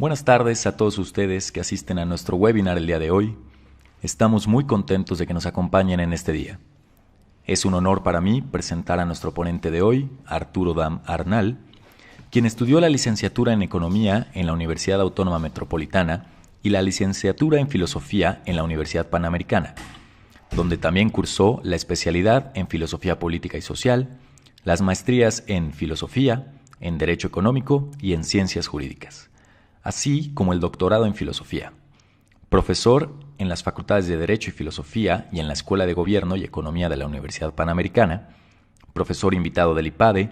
Buenas tardes a todos ustedes que asisten a nuestro webinar el día de hoy. Estamos muy contentos de que nos acompañen en este día. Es un honor para mí presentar a nuestro ponente de hoy, Arturo Dam Arnal, quien estudió la licenciatura en Economía en la Universidad Autónoma Metropolitana y la licenciatura en Filosofía en la Universidad Panamericana, donde también cursó la especialidad en Filosofía Política y Social, las maestrías en Filosofía, en Derecho Económico y en Ciencias Jurídicas, así como el doctorado en Filosofía. Profesor en las Facultades de Derecho y Filosofía y en la Escuela de Gobierno y Economía de la Universidad Panamericana, profesor invitado del IPADE,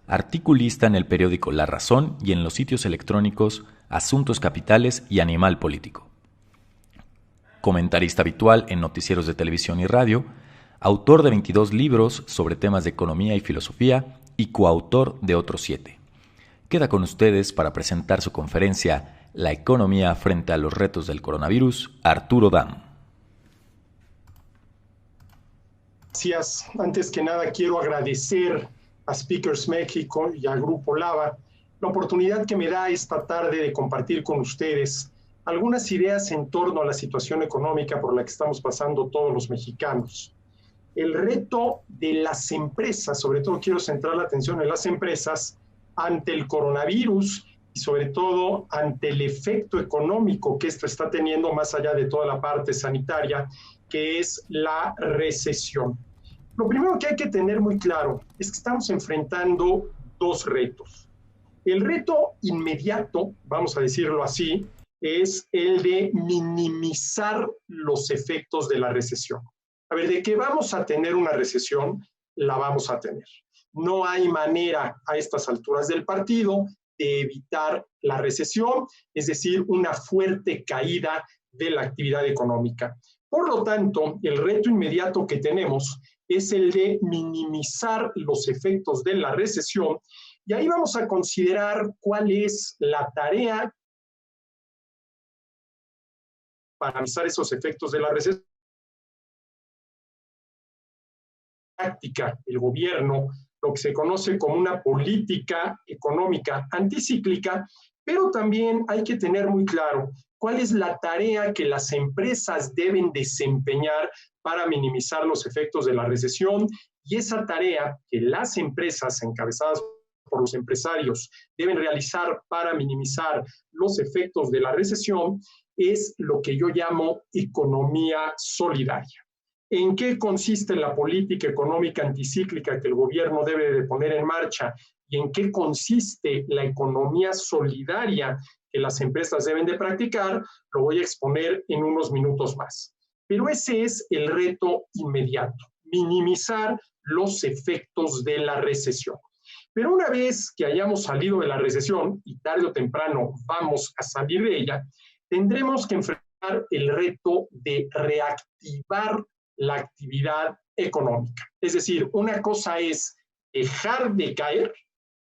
articulista en el periódico La Razón y en los sitios electrónicos Asuntos Capitales y Animal Político. Comentarista habitual en noticieros de televisión y radio, autor de 22 libros sobre temas de economía y filosofía y coautor de otros 7. Queda con ustedes para presentar su conferencia La economía frente a los retos del coronavirus, Arturo Dam. Gracias. Antes que nada quiero agradecer a Speakers México y al Grupo Lava la oportunidad que me da esta tarde de compartir con ustedes algunas ideas en torno a la situación económica por la que estamos pasando todos los mexicanos. El reto de las empresas, sobre todo quiero centrar la atención en las empresas, ante el coronavirus y sobre todo ante el efecto económico que esto está teniendo más allá de toda la parte sanitaria, que es la recesión. Lo primero que hay que tener muy claro es que estamos enfrentando dos retos. El reto inmediato, vamos a decirlo así, es el de minimizar los efectos de la recesión. A ver, ¿de qué vamos a tener una recesión? La vamos a tener. No hay manera a estas alturas del partido de evitar la recesión, es decir, una fuerte caída de la actividad económica. Por lo tanto, el reto inmediato que tenemos es el de minimizar los efectos de la recesión y ahí vamos a considerar cuál es la tarea para minimizar esos efectos de la recesión. Práctica, el gobierno, lo que se conoce como una política económica anticíclica, pero también hay que tener muy claro cuál es la tarea que las empresas deben desempeñar para minimizar los efectos de la recesión, y esa tarea que las empresas encabezadas por los empresarios deben realizar para minimizar los efectos de la recesión es lo que yo llamo economía solidaria. ¿En qué consiste la política económica anticíclica que el gobierno debe de poner en marcha? ¿Y en qué consiste la economía solidaria que las empresas deben de practicar? Lo voy a exponer en unos minutos más. Pero ese es el reto inmediato, minimizar los efectos de la recesión. Pero una vez que hayamos salido de la recesión, y tarde o temprano vamos a salir de ella, tendremos que enfrentar el reto de reactivar la actividad económica. Es decir, una cosa es dejar de caer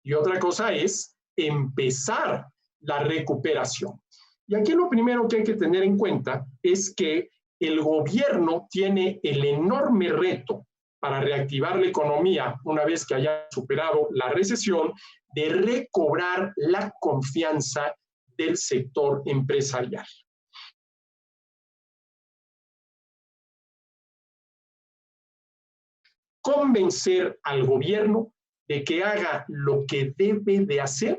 y otra cosa es empezar la recuperación. Y aquí lo primero que hay que tener en cuenta es que el gobierno tiene el enorme reto para reactivar la economía una vez que haya superado la recesión, de recobrar la confianza del sector empresarial. Convencer al gobierno de que haga lo que debe de hacer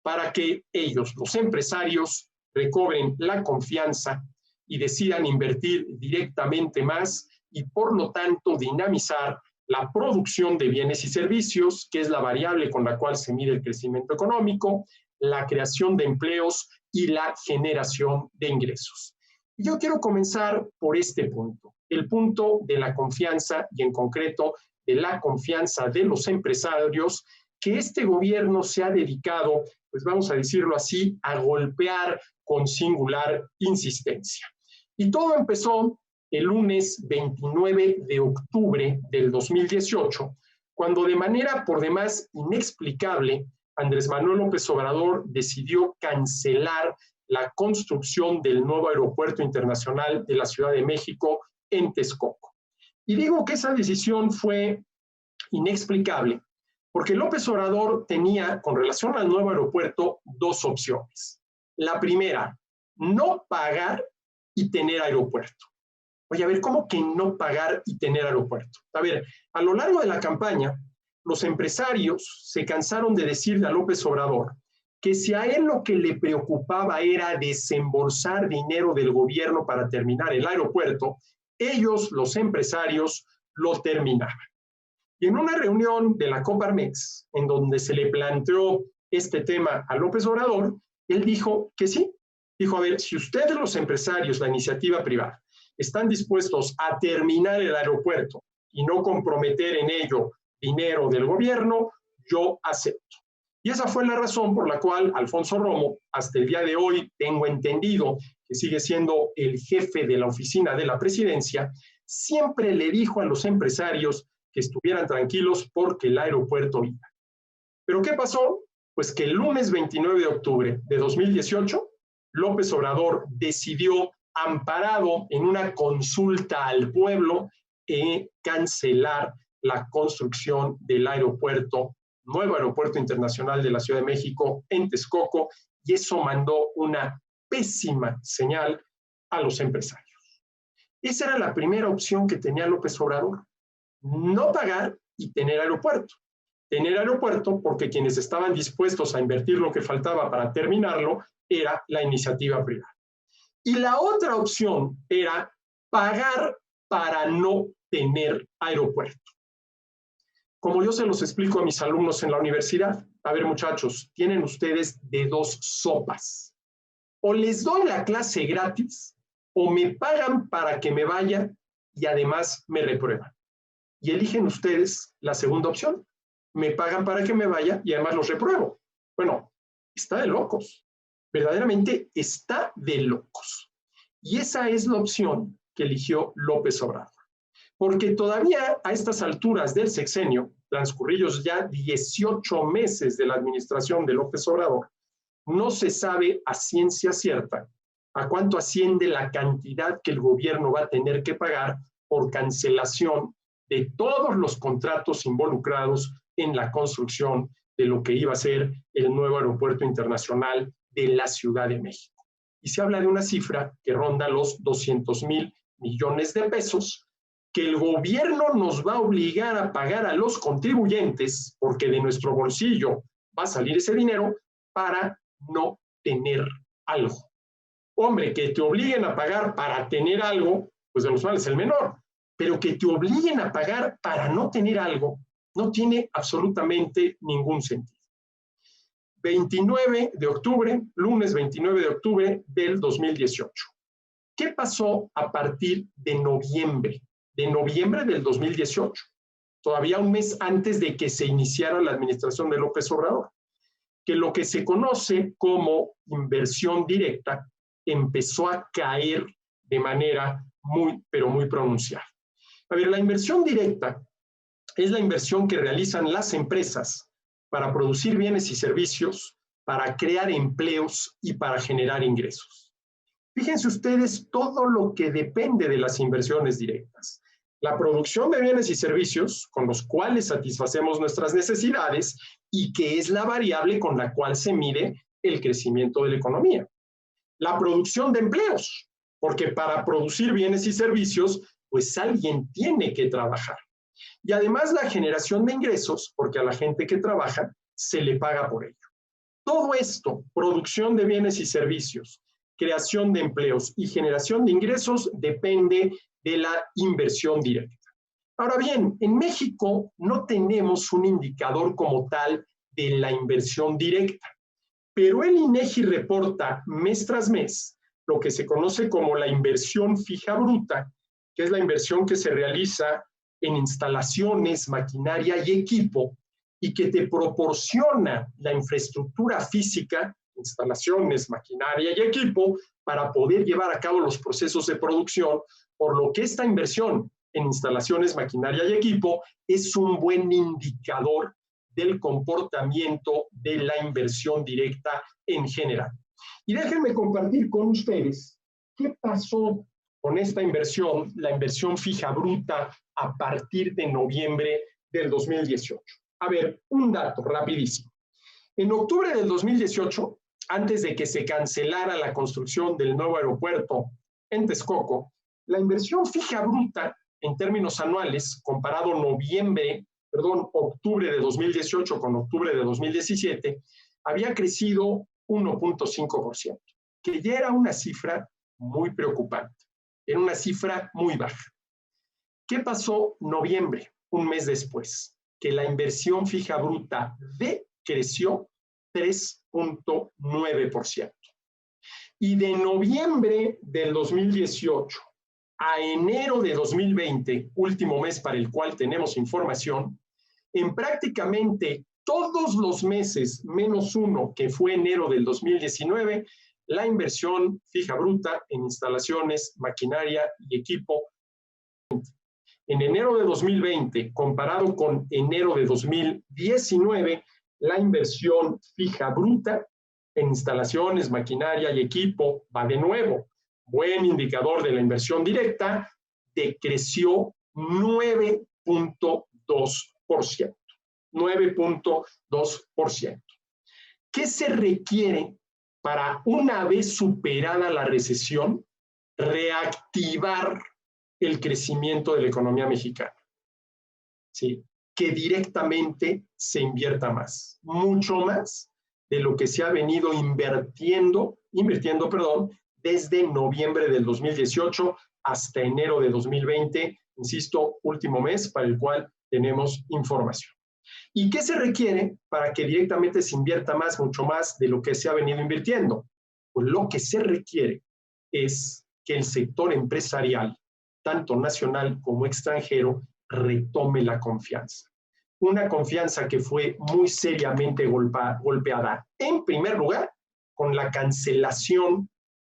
para que ellos, los empresarios, recobren la confianza y decidan invertir directamente más y por lo tanto dinamizar la producción de bienes y servicios, que es la variable con la cual se mide el crecimiento económico, la creación de empleos y la generación de ingresos. Yo quiero comenzar por este punto, el punto de la confianza y en concreto de la confianza de los empresarios, que este gobierno se ha dedicado, pues vamos a decirlo así, a golpear con singular insistencia. Y todo empezó el lunes 29 de octubre del 2018, cuando de manera por demás inexplicable, Andrés Manuel López Obrador decidió cancelar la construcción del nuevo aeropuerto internacional de la Ciudad de México en Texcoco. Y digo que esa decisión fue inexplicable, porque López Obrador tenía, con relación al nuevo aeropuerto, dos opciones. La primera, no pagar y tener aeropuerto. Oye, a ver, ¿cómo que no pagar y tener aeropuerto? A ver, a lo largo de la campaña, los empresarios se cansaron de decirle a López Obrador que si a él lo que le preocupaba era desembolsar dinero del gobierno para terminar el aeropuerto, ellos, los empresarios, lo terminaban. Y en una reunión de la Coparmex, en donde se le planteó este tema a López Obrador, él dijo que sí. Dijo, a ver, si ustedes los empresarios, la iniciativa privada, están dispuestos a terminar el aeropuerto y no comprometer en ello dinero del gobierno, yo acepto. Y esa fue la razón por la cual Alfonso Romo, hasta el día de hoy, tengo entendido que sigue siendo el jefe de la oficina de la presidencia, siempre le dijo a los empresarios que estuvieran tranquilos porque el aeropuerto iba. ¿Pero qué pasó? Pues que el lunes 29 de octubre de 2018, López Obrador decidió, amparado en una consulta al pueblo, cancelar la construcción del aeropuerto, nuevo aeropuerto internacional de la Ciudad de México en Texcoco, y eso mandó una pésima señal a los empresarios. Esa era la primera opción que tenía López Obrador, no pagar y tener aeropuerto. Tener aeropuerto porque quienes estaban dispuestos a invertir lo que faltaba para terminarlo era la iniciativa privada. Y la otra opción era pagar para no tener aeropuerto. Como yo se los explico a mis alumnos en la universidad, a ver muchachos, tienen ustedes de dos sopas. O les doy la clase gratis o me pagan para que me vaya y además me reprueban. Y eligen ustedes la segunda opción. Me pagan para que me vaya y además los repruebo. Bueno, está de locos. Verdaderamente está de locos. Y esa es la opción que eligió López Obrador. Porque todavía a estas alturas del sexenio, transcurridos ya 18 meses de la administración de López Obrador, no se sabe a ciencia cierta a cuánto asciende la cantidad que el gobierno va a tener que pagar por cancelación de todos los contratos involucrados en la construcción de lo que iba a ser el nuevo aeropuerto internacional de la Ciudad de México. Y se habla de una cifra que ronda los 200,000 millones de pesos que el gobierno nos va a obligar a pagar a los contribuyentes, porque de nuestro bolsillo va a salir ese dinero, para no tener algo. Hombre, que te obliguen a pagar para tener algo, pues de los males es el menor, pero que te obliguen a pagar para no tener algo, no tiene absolutamente ningún sentido. 29 de octubre, lunes 29 de octubre del 2018. ¿Qué pasó a partir de noviembre del 2018? Todavía un mes antes de que se iniciara la administración de López Obrador, que lo que se conoce como inversión directa empezó a caer de manera muy, pero muy pronunciada. A ver, la inversión directa es la inversión que realizan las empresas para producir bienes y servicios, para crear empleos y para generar ingresos. Fíjense ustedes todo lo que depende de las inversiones directas. La producción de bienes y servicios con los cuales satisfacemos nuestras necesidades y que es la variable con la cual se mide el crecimiento de la economía. La producción de empleos, porque para producir bienes y servicios, pues alguien tiene que trabajar. Y además la generación de ingresos, porque a la gente que trabaja se le paga por ello. Todo esto, producción de bienes y servicios, creación de empleos y generación de ingresos, depende de la inversión directa. Ahora bien, en México no tenemos un indicador como tal de la inversión directa, pero el INEGI reporta mes tras mes lo que se conoce como la inversión fija bruta, que es la inversión que se realiza en instalaciones, maquinaria y equipo, y que te proporciona la infraestructura física, instalaciones, maquinaria y equipo, para poder llevar a cabo los procesos de producción, por lo que esta inversión en instalaciones, maquinaria y equipo es un buen indicador del comportamiento de la inversión directa en general. Y déjenme compartir con ustedes qué pasó con esta inversión, la inversión fija bruta, a partir de noviembre del 2018. A ver, un dato rapidísimo. En octubre del 2018, antes de que se cancelara la construcción del nuevo aeropuerto en Texcoco, la inversión fija bruta en términos anuales, comparado octubre de 2018 con octubre de 2017, había crecido 1.5%, que ya era una cifra muy preocupante, era una cifra muy baja. ¿Qué pasó noviembre, un mes después? Que la inversión fija bruta decreció 3.9%. Y de noviembre del 2018 a enero de 2020, último mes para el cual tenemos información, en prácticamente todos los meses, menos uno, que fue enero del 2019, la inversión fija bruta en instalaciones, maquinaria y equipo. En enero de 2020, comparado con enero de 2019, la inversión fija bruta en instalaciones, maquinaria y equipo va de nuevo. Buen indicador de la inversión directa, decreció 9.2%. 9.2%. ¿Qué se requiere para, una vez superada la recesión, reactivar el crecimiento de la economía mexicana? ¿Sí? Que directamente se invierta más, mucho más de lo que se ha venido invirtiendo, desde noviembre del 2018 hasta enero de 2020, insisto, último mes para el cual tenemos información. ¿Y qué se requiere para que directamente se invierta más, mucho más de lo que se ha venido invirtiendo? Pues lo que se requiere es que el sector empresarial, tanto nacional como extranjero, retome la confianza. Una confianza que fue muy seriamente golpeada, en primer lugar, con la cancelación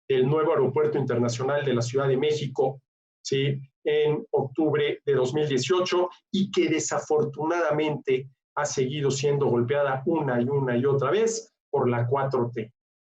del nuevo aeropuerto internacional de la Ciudad de México, ¿sí?, en octubre de 2018, y que desafortunadamente ha seguido siendo golpeada una y otra vez por la 4T.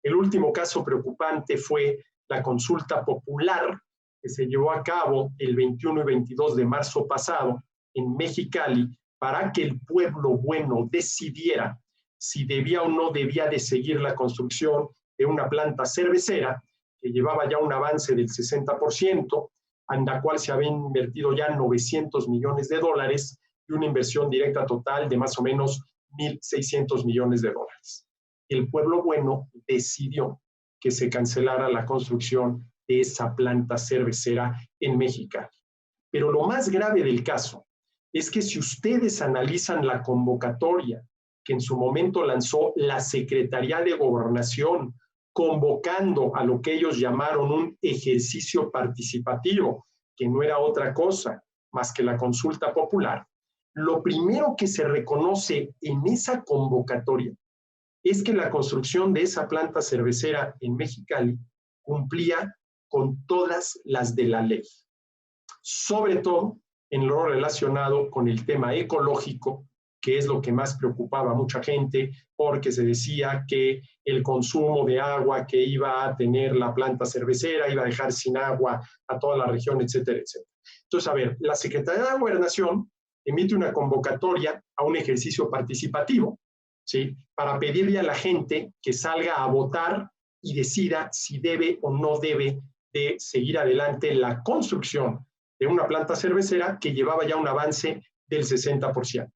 El último caso preocupante fue la consulta popular que se llevó a cabo el 21 y 22 de marzo pasado en Mexicali, para que el pueblo bueno decidiera si debía o no debía de seguir la construcción de una planta cervecera que llevaba ya un avance del 60%, en la cual se habían invertido ya $900 millones y una inversión directa total de más o menos $1,600 millones. El pueblo bueno decidió que se cancelara la construcción de esa planta cervecera en Mexicali. Pero lo más grave del caso es que si ustedes analizan la convocatoria que en su momento lanzó la Secretaría de Gobernación, convocando a lo que ellos llamaron un ejercicio participativo, que no era otra cosa más que la consulta popular, lo primero que se reconoce en esa convocatoria es que la construcción de esa planta cervecera en Mexicali cumplía con todas las de la ley, sobre todo en lo relacionado con el tema ecológico, que es lo que más preocupaba a mucha gente, porque se decía que el consumo de agua que iba a tener la planta cervecera iba a dejar sin agua a toda la región, etcétera, etcétera. Entonces, a ver, la Secretaría de Gobernación emite una convocatoria a un ejercicio participativo, ¿sí?, para pedirle a la gente que salga a votar y decida si debe o no debe de seguir adelante la construcción de una planta cervecera que llevaba ya un avance del 60%.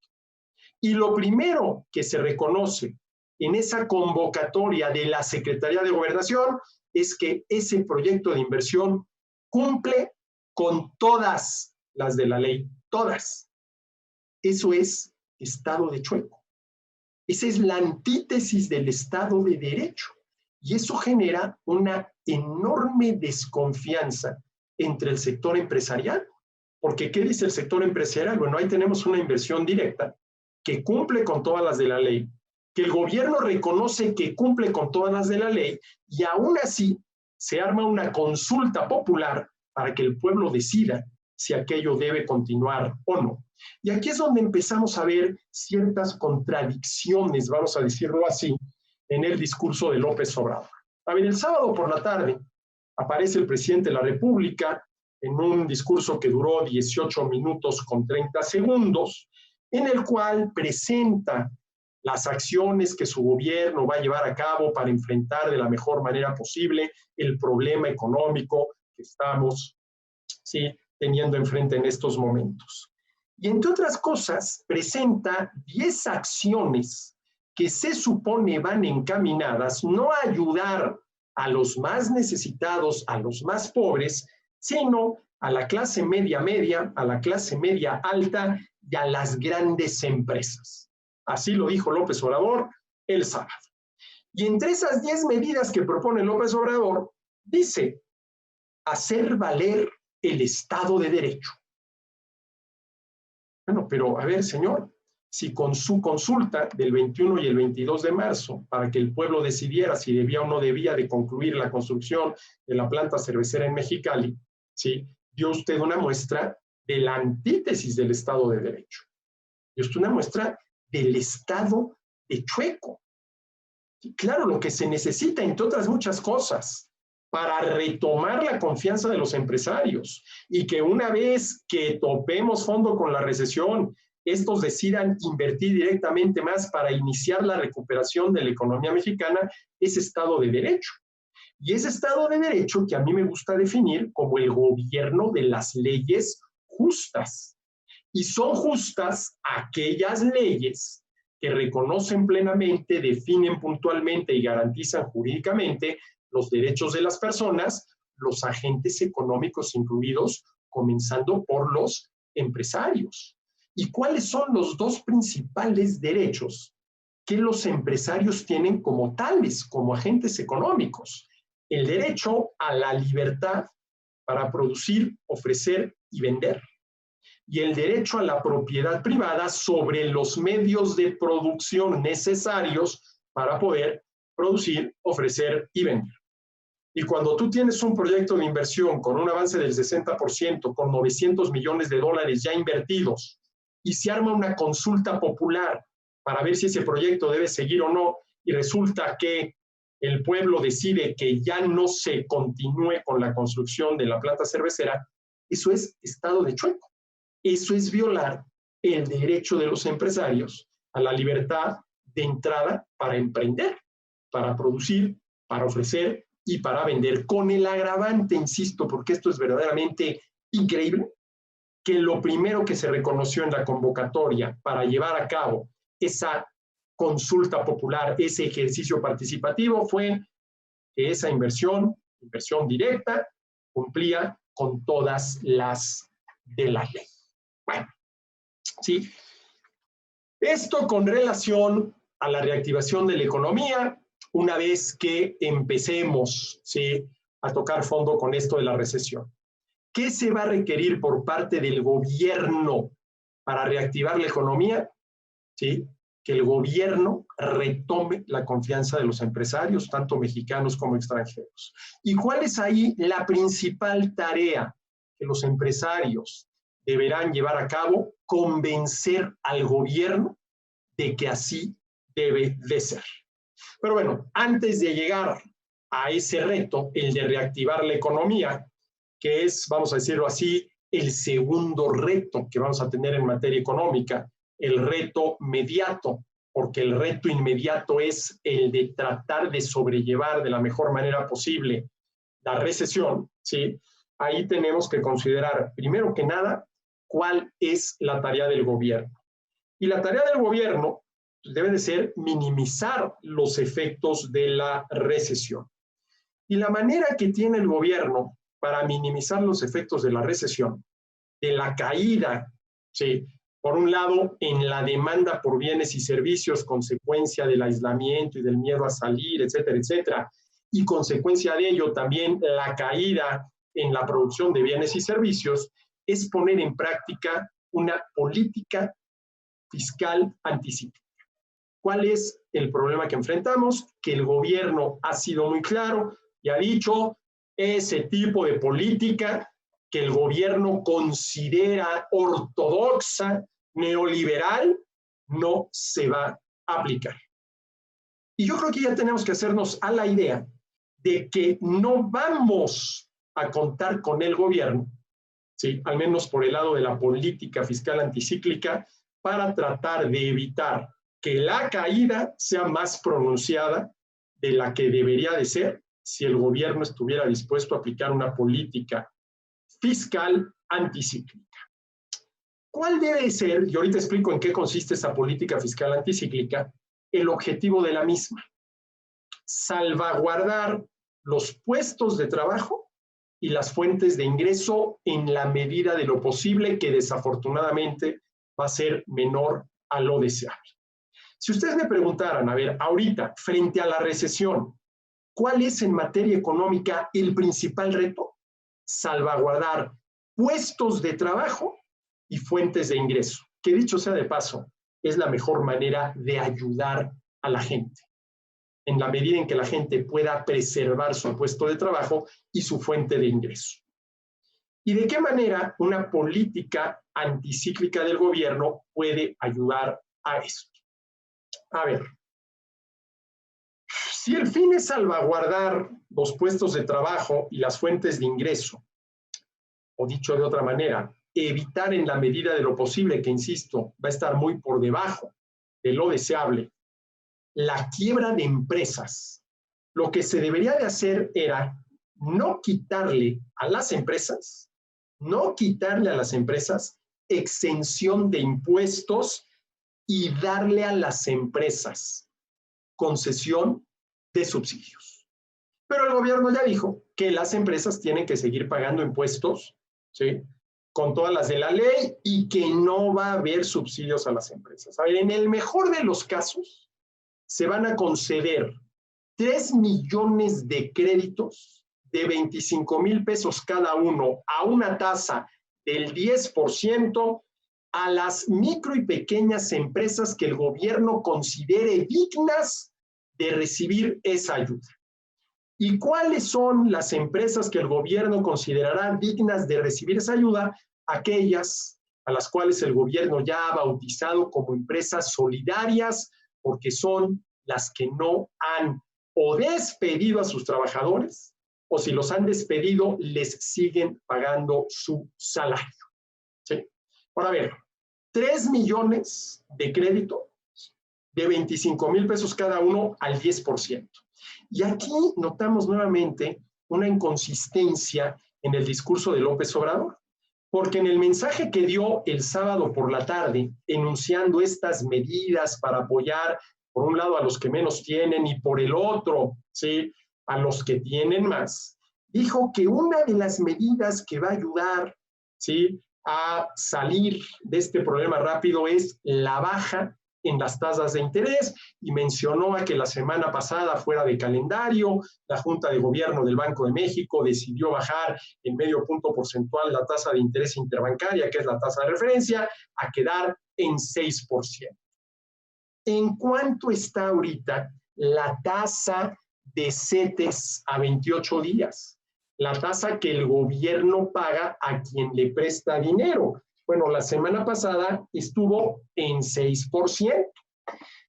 Y lo primero que se reconoce en esa convocatoria de la Secretaría de Gobernación es que ese proyecto de inversión cumple con todas las de la ley, todas. Eso es Estado de chueco. Esa es la antítesis del Estado de Derecho. Y eso genera una enorme desconfianza entre el sector empresarial. Porque, ¿qué dice el sector empresarial? Bueno, ahí tenemos una inversión directa que cumple con todas las de la ley, que el gobierno reconoce que cumple con todas las de la ley, y aún así se arma una consulta popular para que el pueblo decida si aquello debe continuar o no. Y aquí es donde empezamos a ver ciertas contradicciones, vamos a decirlo así, en el discurso de López Obrador. A ver, el sábado por la tarde aparece el presidente de la República en un discurso que duró 18 minutos con 30 segundos, en el cual presenta las acciones que su gobierno va a llevar a cabo para enfrentar de la mejor manera posible el problema económico que estamos, ¿sí?, teniendo enfrente en estos momentos. Y entre otras cosas, presenta 10 acciones que se supone van encaminadas no a ayudar a los más necesitados, a los más pobres, sino a la clase media media, a la clase media alta y a las grandes empresas. Así lo dijo López Obrador el sábado. Y entre esas 10 medidas que propone López Obrador, dice hacer valer el Estado de Derecho. Bueno, pero a ver, señor, si con su consulta del 21 y el 22 de marzo, para que el pueblo decidiera si debía o no debía de concluir la construcción de la planta cervecera en Mexicali, ¿sí?, dio usted una muestra de la antítesis del Estado de Derecho. Dio usted una muestra del Estado de chueco. Y claro, lo que se necesita, entre otras muchas cosas, para retomar la confianza de los empresarios y que una vez que topemos fondo con la recesión, estos decidan invertir directamente más para iniciar la recuperación de la economía mexicana, es Estado de Derecho. Y ese Estado de Derecho que a mí me gusta definir como el gobierno de las leyes justas. Y son justas aquellas leyes que reconocen plenamente, definen puntualmente y garantizan jurídicamente los derechos de las personas, los agentes económicos incluidos, comenzando por los empresarios. ¿Y cuáles son los dos principales derechos que los empresarios tienen como tales, como agentes económicos? El derecho a la libertad para producir, ofrecer y vender, y el derecho a la propiedad privada sobre los medios de producción necesarios para poder producir, ofrecer y vender. Y cuando tú tienes un proyecto de inversión con un avance del 60%, con 900 millones de dólares ya invertidos, y se arma una consulta popular para ver si ese proyecto debe seguir o no, y resulta que el pueblo decide que ya no se continúe con la construcción de la planta cervecera, eso es estado de chueco. Eso es violar el derecho de los empresarios a la libertad de entrada para emprender, para producir, para ofrecer y para vender, con el agravante, insisto, porque esto es verdaderamente increíble, que lo primero que se reconoció en la convocatoria para llevar a cabo esa consulta popular, ese ejercicio participativo, fue que esa inversión directa, cumplía con todas las de la ley. Bueno, sí. Esto con relación a la reactivación de la economía, una vez que empecemos, ¿sí?, a tocar fondo con esto de la recesión. ¿Qué se va a requerir por parte del gobierno para reactivar la economía? ¿Sí? Que el gobierno retome la confianza de los empresarios, tanto mexicanos como extranjeros. ¿Y cuál es ahí la principal tarea que los empresarios deberán llevar a cabo? Convencer al gobierno de que así debe de ser. Pero bueno, antes de llegar a ese reto, el de reactivar la economía, que es, vamos a decirlo así, el segundo reto que vamos a tener en materia económica, el reto mediato, porque el reto inmediato es el de tratar de sobrellevar de la mejor manera posible la recesión, ¿sí? Ahí tenemos que considerar, primero que nada, cuál es la tarea del gobierno. Y la tarea del gobierno debe de ser minimizar los efectos de la recesión. Y la manera que tiene el gobierno para minimizar los efectos de la recesión, de la caída, ¿sí?, por un lado, en la demanda por bienes y servicios, consecuencia del aislamiento y del miedo a salir, etcétera, etcétera, y consecuencia de ello también la caída en la producción de bienes y servicios, es poner en práctica una política fiscal anticíclica. ¿Cuál es el problema que enfrentamos? Que el gobierno ha sido muy claro y ha dicho ese tipo de política que el gobierno considera ortodoxa, neoliberal, no se va a aplicar. Y yo creo que ya tenemos que hacernos a la idea de que no vamos a contar con el gobierno, ¿sí?, al menos por el lado de la política fiscal anticíclica, para tratar de evitar que la caída sea más pronunciada de la que debería de ser si el gobierno estuviera dispuesto a aplicar una política fiscal anticíclica. ¿Cuál debe ser, y ahorita explico en qué consiste esa política fiscal anticíclica, el objetivo de la misma? Salvaguardar los puestos de trabajo y las fuentes de ingreso en la medida de lo posible, que desafortunadamente va a ser menor a lo deseable. Si ustedes me preguntaran, a ver, ahorita, frente a la recesión, ¿cuál es en materia económica el principal reto? Salvaguardar puestos de trabajo y fuentes de ingreso, que dicho sea de paso, es la mejor manera de ayudar a la gente, en la medida en que la gente pueda preservar su puesto de trabajo y su fuente de ingreso. ¿Y de qué manera una política anticíclica del gobierno puede ayudar a esto? A ver, si el fin es salvaguardar los puestos de trabajo y las fuentes de ingreso, o dicho de otra manera, evitar en la medida de lo posible, que insisto, va a estar muy por debajo de lo deseable, la quiebra de empresas, lo que se debería de hacer era no quitarle a las empresas exención de impuestos y darle a las empresas concesión de subsidios. Pero el gobierno ya dijo que las empresas tienen que seguir pagando impuestos, ¿sí?, con todas las de la ley, y que no va a haber subsidios a las empresas. A ver, en el mejor de los casos, se van a conceder 3 millones de créditos de 25,000 pesos cada uno a una tasa del 10% a las micro y pequeñas empresas que el gobierno considere dignas de recibir esa ayuda. ¿Y cuáles son las empresas que el gobierno considerará dignas de recibir esa ayuda? Aquellas a las cuales el gobierno ya ha bautizado como empresas solidarias, porque son las que no han o despedido a sus trabajadores, o si los han despedido, les siguen pagando su salario. ¿Sí? Ahora, a ver, 3 millones de crédito de 25,000 pesos cada uno al 10%. Y aquí notamos nuevamente una inconsistencia en el discurso de López Obrador, porque en el mensaje que dio el sábado por la tarde, enunciando estas medidas para apoyar, por un lado, a los que menos tienen y por el otro, ¿sí?, a los que tienen más, dijo que una de las medidas que va a ayudar, ¿sí?, a salir de este problema rápido es la baja en las tasas de interés, y mencionó a que la semana pasada, fuera de calendario, la Junta de Gobierno del Banco de México decidió bajar en medio punto porcentual la tasa de interés interbancaria, que es la tasa de referencia, a quedar en 6%. ¿En cuánto está ahorita la tasa de CETES a 28 días? La tasa que el gobierno paga a quien le presta dinero. Bueno, la semana pasada estuvo en 6%,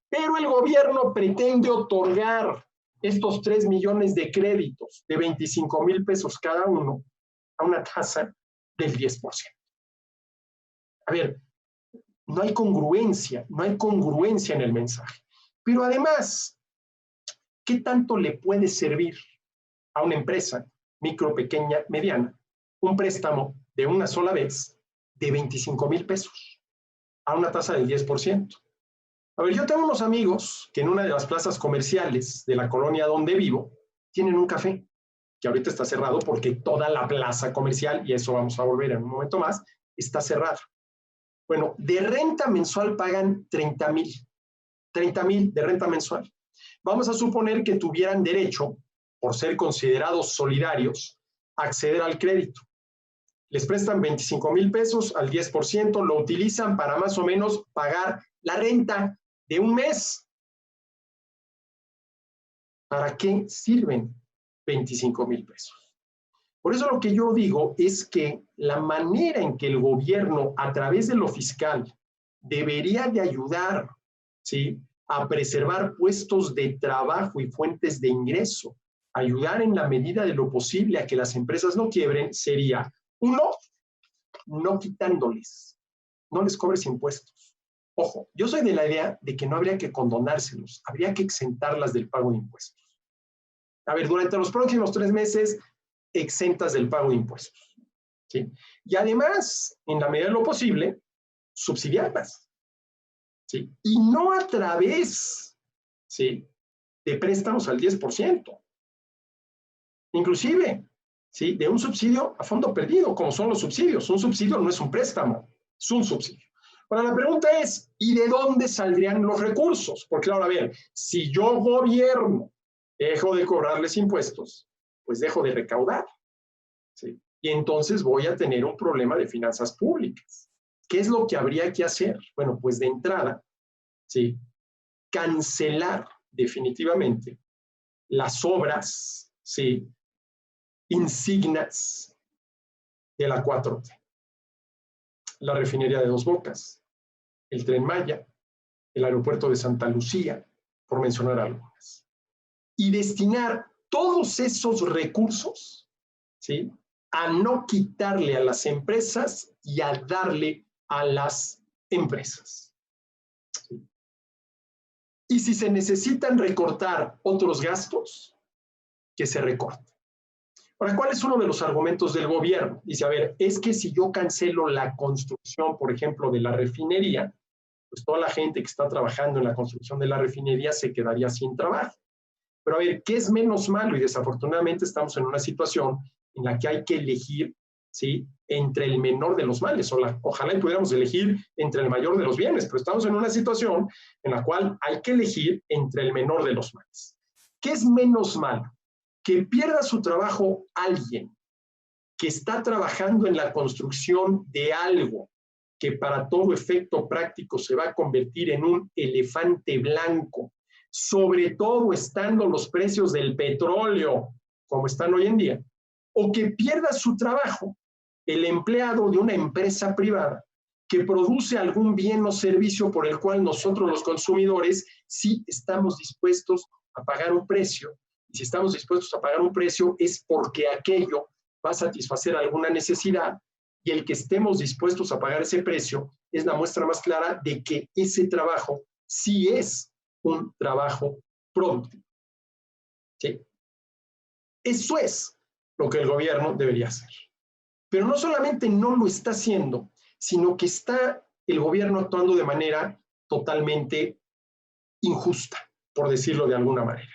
pero el gobierno pretende otorgar estos 3 millones de créditos de 25,000 pesos cada uno a una tasa del 10%. A ver, no hay congruencia en el mensaje. Pero además, ¿qué tanto le puede servir a una empresa, micro, pequeña, mediana, un préstamo de una sola vez de 25,000 pesos a una tasa del 10%? A ver, yo tengo unos amigos que en una de las plazas comerciales de la colonia donde vivo tienen un café, que ahorita está cerrado porque toda la plaza comercial, y eso vamos a volver en un momento más, está cerrada. Bueno, de renta mensual pagan 30,000 de renta mensual. Vamos a suponer que tuvieran derecho, por ser considerados solidarios, a acceder al crédito. Les prestan 25,000 pesos al 10%, lo utilizan para más o menos pagar la renta de un mes. ¿Para qué sirven 25,000 pesos? Por eso lo que yo digo es que la manera en que el gobierno, a través de lo fiscal, debería de ayudar, ¿sí?, a preservar puestos de trabajo y fuentes de ingreso, ayudar en la medida de lo posible a que las empresas no quiebren, sería, uno, no quitándoles, no les cobres impuestos. Ojo, yo soy de la idea de que no habría que condonárselos, habría que exentarlas del pago de impuestos. A ver, durante los próximos 3 meses, exentas del pago de impuestos. ¿Sí? Y además, en la medida de lo posible, subsidiarlas. ¿Sí? Y no a través, ¿sí?, de préstamos al 10%. Inclusive, ¿sí?, de un subsidio a fondo perdido, como son los subsidios. Un subsidio no es un préstamo, es un subsidio. Ahora, la pregunta es, ¿y de dónde saldrían los recursos? Porque, claro, a ver, si yo gobierno dejo de cobrarles impuestos, pues dejo de recaudar, ¿sí? Y entonces voy a tener un problema de finanzas públicas. ¿Qué es lo que habría que hacer? Bueno, pues de entrada, ¿sí?, cancelar definitivamente las obras, ¿sí?, insignias de la 4T. La refinería de Dos Bocas, el Tren Maya, el aeropuerto de Santa Lucía, por mencionar algunas. Y destinar todos esos recursos, ¿sí?, a no quitarle a las empresas y a darle a las empresas. ¿Sí? Y si se necesitan recortar otros gastos, que se recorten. Ahora, ¿cuál es uno de los argumentos del gobierno? Dice, a ver, es que si yo cancelo la construcción, por ejemplo, de la refinería, pues toda la gente que está trabajando en la construcción de la refinería se quedaría sin trabajo. Pero a ver, ¿qué es menos malo? Y desafortunadamente estamos en una situación en la que hay que elegir, ¿sí?, entre el menor de los males. Ojalá pudiéramos elegir entre el mayor de los bienes, pero estamos en una situación en la cual hay que elegir entre el menor de los males. ¿Qué es menos malo? Que pierda su trabajo alguien que está trabajando en la construcción de algo que para todo efecto práctico se va a convertir en un elefante blanco, sobre todo estando los precios del petróleo como están hoy en día, o que pierda su trabajo el empleado de una empresa privada que produce algún bien o servicio por el cual nosotros los consumidores sí estamos dispuestos a pagar un precio. Y si estamos dispuestos a pagar un precio es porque aquello va a satisfacer alguna necesidad, y el que estemos dispuestos a pagar ese precio es la muestra más clara de que ese trabajo sí es un trabajo productivo. ¿Sí? Eso es lo que el gobierno debería hacer. Pero no solamente no lo está haciendo, sino que está el gobierno actuando de manera totalmente injusta, por decirlo de alguna manera.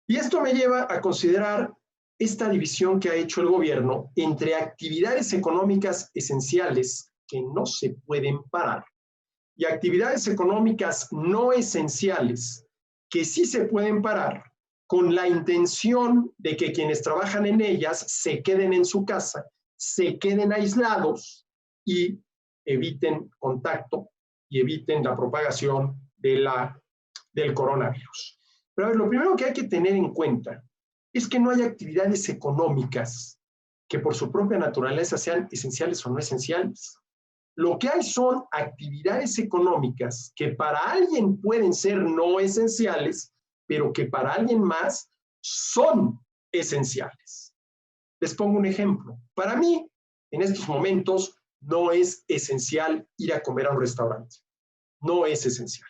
Y esto me lleva a considerar esta división que ha hecho el gobierno entre actividades económicas esenciales que no se pueden parar y actividades económicas no esenciales que sí se pueden parar, con la intención de que quienes trabajan en ellas se queden en su casa, se queden aislados y eviten contacto y eviten la propagación del coronavirus. Pero a ver, lo primero que hay que tener en cuenta es que no hay actividades económicas que por su propia naturaleza sean esenciales o no esenciales. Lo que hay son actividades económicas que para alguien pueden ser no esenciales, pero que para alguien más son esenciales. Les pongo un ejemplo. Para mí, en estos momentos, no es esencial ir a comer a un restaurante. No es esencial.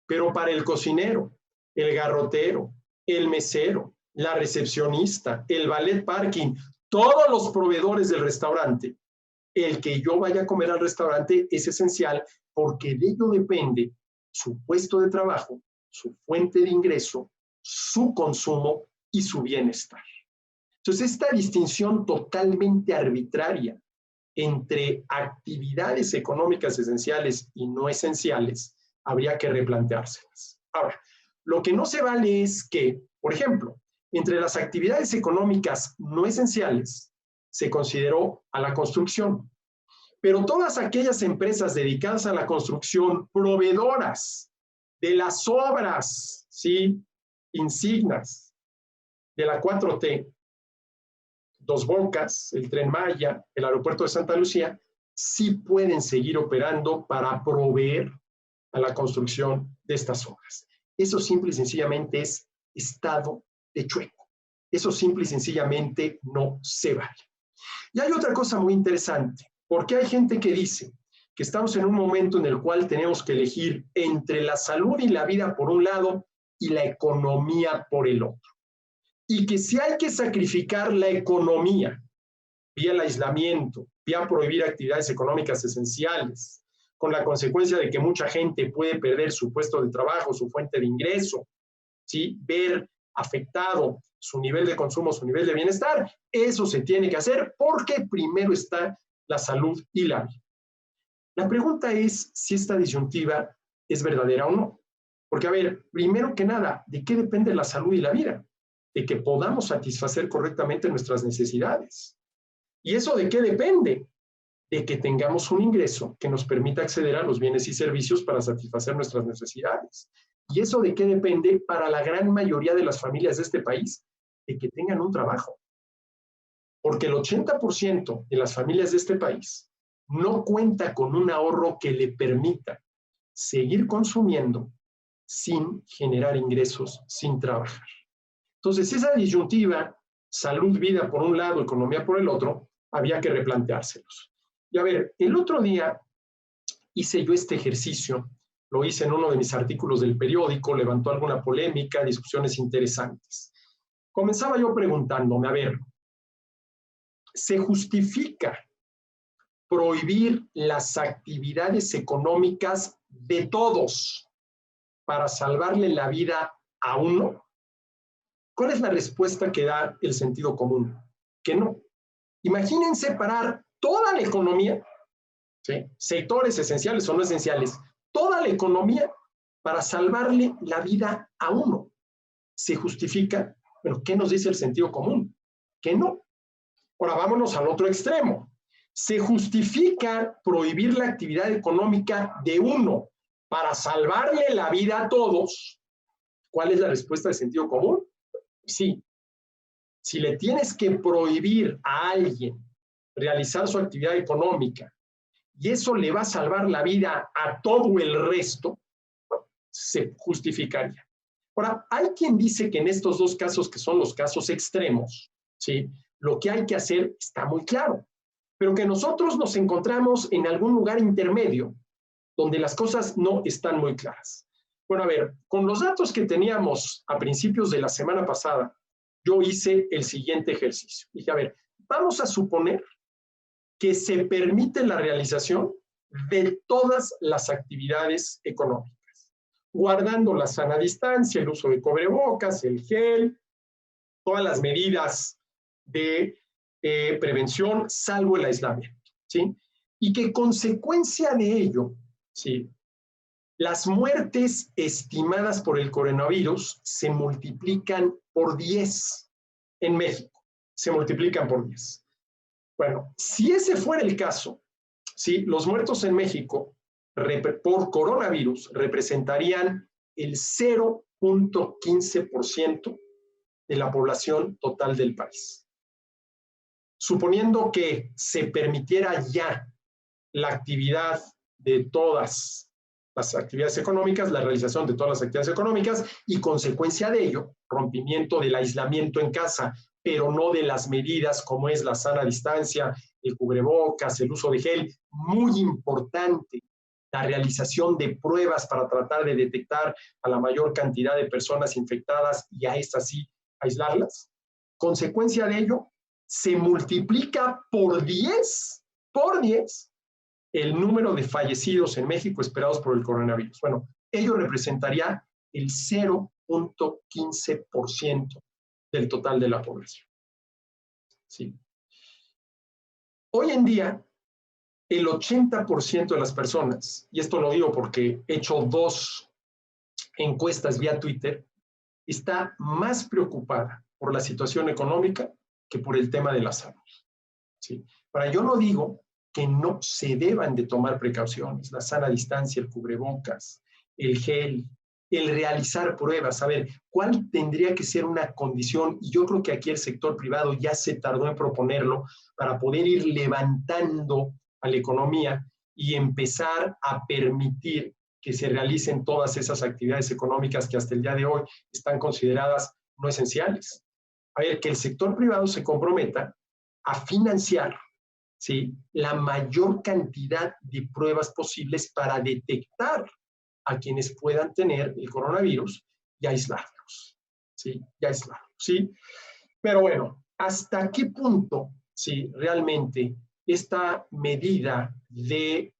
Pero para el cocinero, el garrotero, el mesero, la recepcionista, el valet parking, todos los proveedores del restaurante, el que yo vaya a comer al restaurante es esencial porque de ello depende su puesto de trabajo, su fuente de ingreso, su consumo y su bienestar. Entonces, esta distinción totalmente arbitraria entre actividades económicas esenciales y no esenciales, habría que replanteárselas. Ahora, lo que no se vale es que, por ejemplo, entre las actividades económicas no esenciales se consideró a la construcción, pero todas aquellas empresas dedicadas a la construcción, proveedoras de las obras, ¿sí?, insignias de la 4T, Dos Bocas, el Tren Maya, el aeropuerto de Santa Lucía, sí pueden seguir operando para proveer a la construcción de estas obras. Eso simple y sencillamente es estado de chueco. Eso simple y sencillamente no se vale. Y hay otra cosa muy interesante, porque hay gente que dice que estamos en un momento en el cual tenemos que elegir entre la salud y la vida por un lado y la economía por el otro. Y que si hay que sacrificar la economía vía el aislamiento, vía prohibir actividades económicas esenciales, con la consecuencia de que mucha gente puede perder su puesto de trabajo, su fuente de ingreso, ¿sí? Ver afectado su nivel de consumo, su nivel de bienestar, eso se tiene que hacer porque primero está la salud y la vida. La pregunta es si esta disyuntiva es verdadera o no. Porque, a ver, primero que nada, ¿de qué depende la salud y la vida? De que podamos satisfacer correctamente nuestras necesidades. ¿Y eso de qué depende? De que tengamos un ingreso que nos permita acceder a los bienes y servicios para satisfacer nuestras necesidades. ¿Y eso de qué depende para la gran mayoría de las familias de este país? De que tengan un trabajo. Porque el 80% de las familias de este país no cuenta con un ahorro que le permita seguir consumiendo sin generar ingresos, sin trabajar. Entonces, esa disyuntiva, salud, vida por un lado, economía por el otro, había que replanteárselos. Y a ver, el otro día hice yo este ejercicio, lo hice en uno de mis artículos del periódico, levantó alguna polémica, discusiones interesantes. Comenzaba yo preguntándome, a ver, ¿se justifica prohibir las actividades económicas de todos para salvarle la vida a uno? ¿Cuál es la respuesta que da el sentido común? Que no. Imaginen separar toda la economía, ¿sí? Sectores esenciales o no esenciales, toda la economía para salvarle la vida a uno. ¿Se justifica? Pero ¿qué nos dice el sentido común? Que no. Ahora vámonos al otro extremo. ¿Se justifica prohibir la actividad económica de uno para salvarle la vida a todos? ¿Cuál es la respuesta de sentido común? Sí. Si le tienes que prohibir a alguien realizar su actividad económica y eso le va a salvar la vida a todo el resto, se justificaría. Ahora, hay quien dice que en estos dos casos, que son los casos extremos, ¿sí? Lo que hay que hacer está muy claro, pero que nosotros nos encontramos en algún lugar intermedio donde las cosas no están muy claras. Bueno, a ver, con los datos que teníamos a principios de la semana pasada, yo hice el siguiente ejercicio. Dije, a ver, vamos a suponer que se permite la realización de todas las actividades económicas, guardando la sana distancia, el uso de cubrebocas, el gel, todas las medidas de prevención, salvo el aislamiento, ¿sí? Y que consecuencia de ello, ¿sí? Las muertes estimadas por el coronavirus se multiplican por 10 en México, se multiplican por 10. Bueno, si ese fuera el caso, ¿sí? Los muertos en México por coronavirus representarían el 0.15% de la población total del país. Suponiendo que se permitiera ya la actividad de todas las actividades económicas, la realización de todas las actividades económicas y consecuencia de ello, rompimiento del aislamiento en casa, pero no de las medidas como es la sana distancia, el cubrebocas, el uso de gel, muy importante, la realización de pruebas para tratar de detectar a la mayor cantidad de personas infectadas y a estas sí aislarlas. Consecuencia de ello, se multiplica por 10 el número de fallecidos en México esperados por el coronavirus. Bueno, ello representaría el 0.15% del total de la población. ¿Sí? Hoy en día, el 80% de las personas, y esto lo digo porque he hecho 2 encuestas vía Twitter, está más preocupada por la situación económica que por el tema de la salud. ¿Sí? Ahora, yo no digo que no se deban de tomar precauciones, la sana distancia, el cubrebocas, el gel, el realizar pruebas. A ver, ¿cuál tendría que ser una condición? Y yo creo que aquí el sector privado ya se tardó en proponerlo para poder ir levantando a la economía y empezar a permitir que se realicen todas esas actividades económicas que hasta el día de hoy están consideradas no esenciales. A ver, que el sector privado se comprometa a financiar ¿sí?, la mayor cantidad de pruebas posibles para detectar a quienes puedan tener el coronavirus y aislarlos, ¿sí? Y aislarlos, ¿sí? Pero bueno, ¿hasta qué punto, sí, realmente esta medida de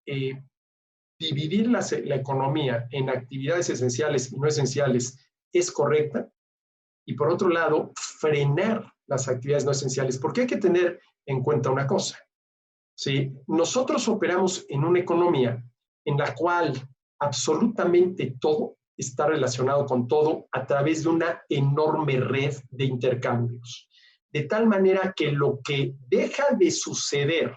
dividir la economía en actividades esenciales y no esenciales es correcta? Y por otro lado, frenar las actividades no esenciales, porque hay que tener en cuenta una cosa, ¿sí? Nosotros operamos en una economía en la cual absolutamente todo está relacionado con todo a través de una enorme red de intercambios. De tal manera que lo que deja de suceder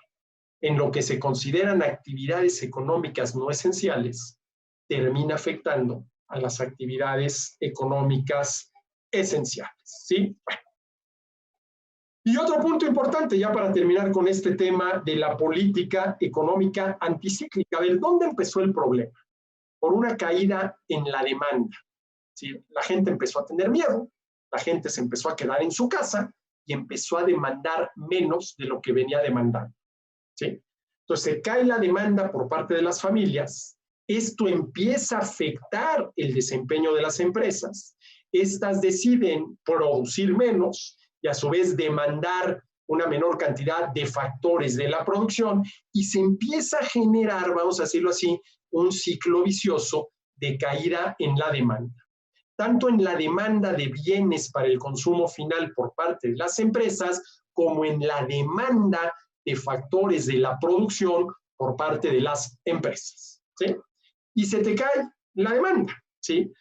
en lo que se consideran actividades económicas no esenciales termina afectando a las actividades económicas esenciales, ¿sí? Y otro punto importante, ya para terminar con este tema de la política económica anticíclica. A ver, ¿dónde empezó el problema? Por una caída en la demanda, ¿sí? La gente empezó a tener miedo, la gente se empezó a quedar en su casa y empezó a demandar menos de lo que venía demandando, ¿sí? Entonces, se cae la demanda por parte de las familias, esto empieza a afectar el desempeño de las empresas, estas deciden producir menos y a su vez demandar una menor cantidad de factores de la producción y se empieza a generar, vamos a decirlo así, un ciclo vicioso de caída en la demanda. Tanto en la demanda de bienes para el consumo final por parte de las empresas, como en la demanda de factores de la producción por parte de las empresas, ¿sí? Y se te cae la demanda, ¿sí?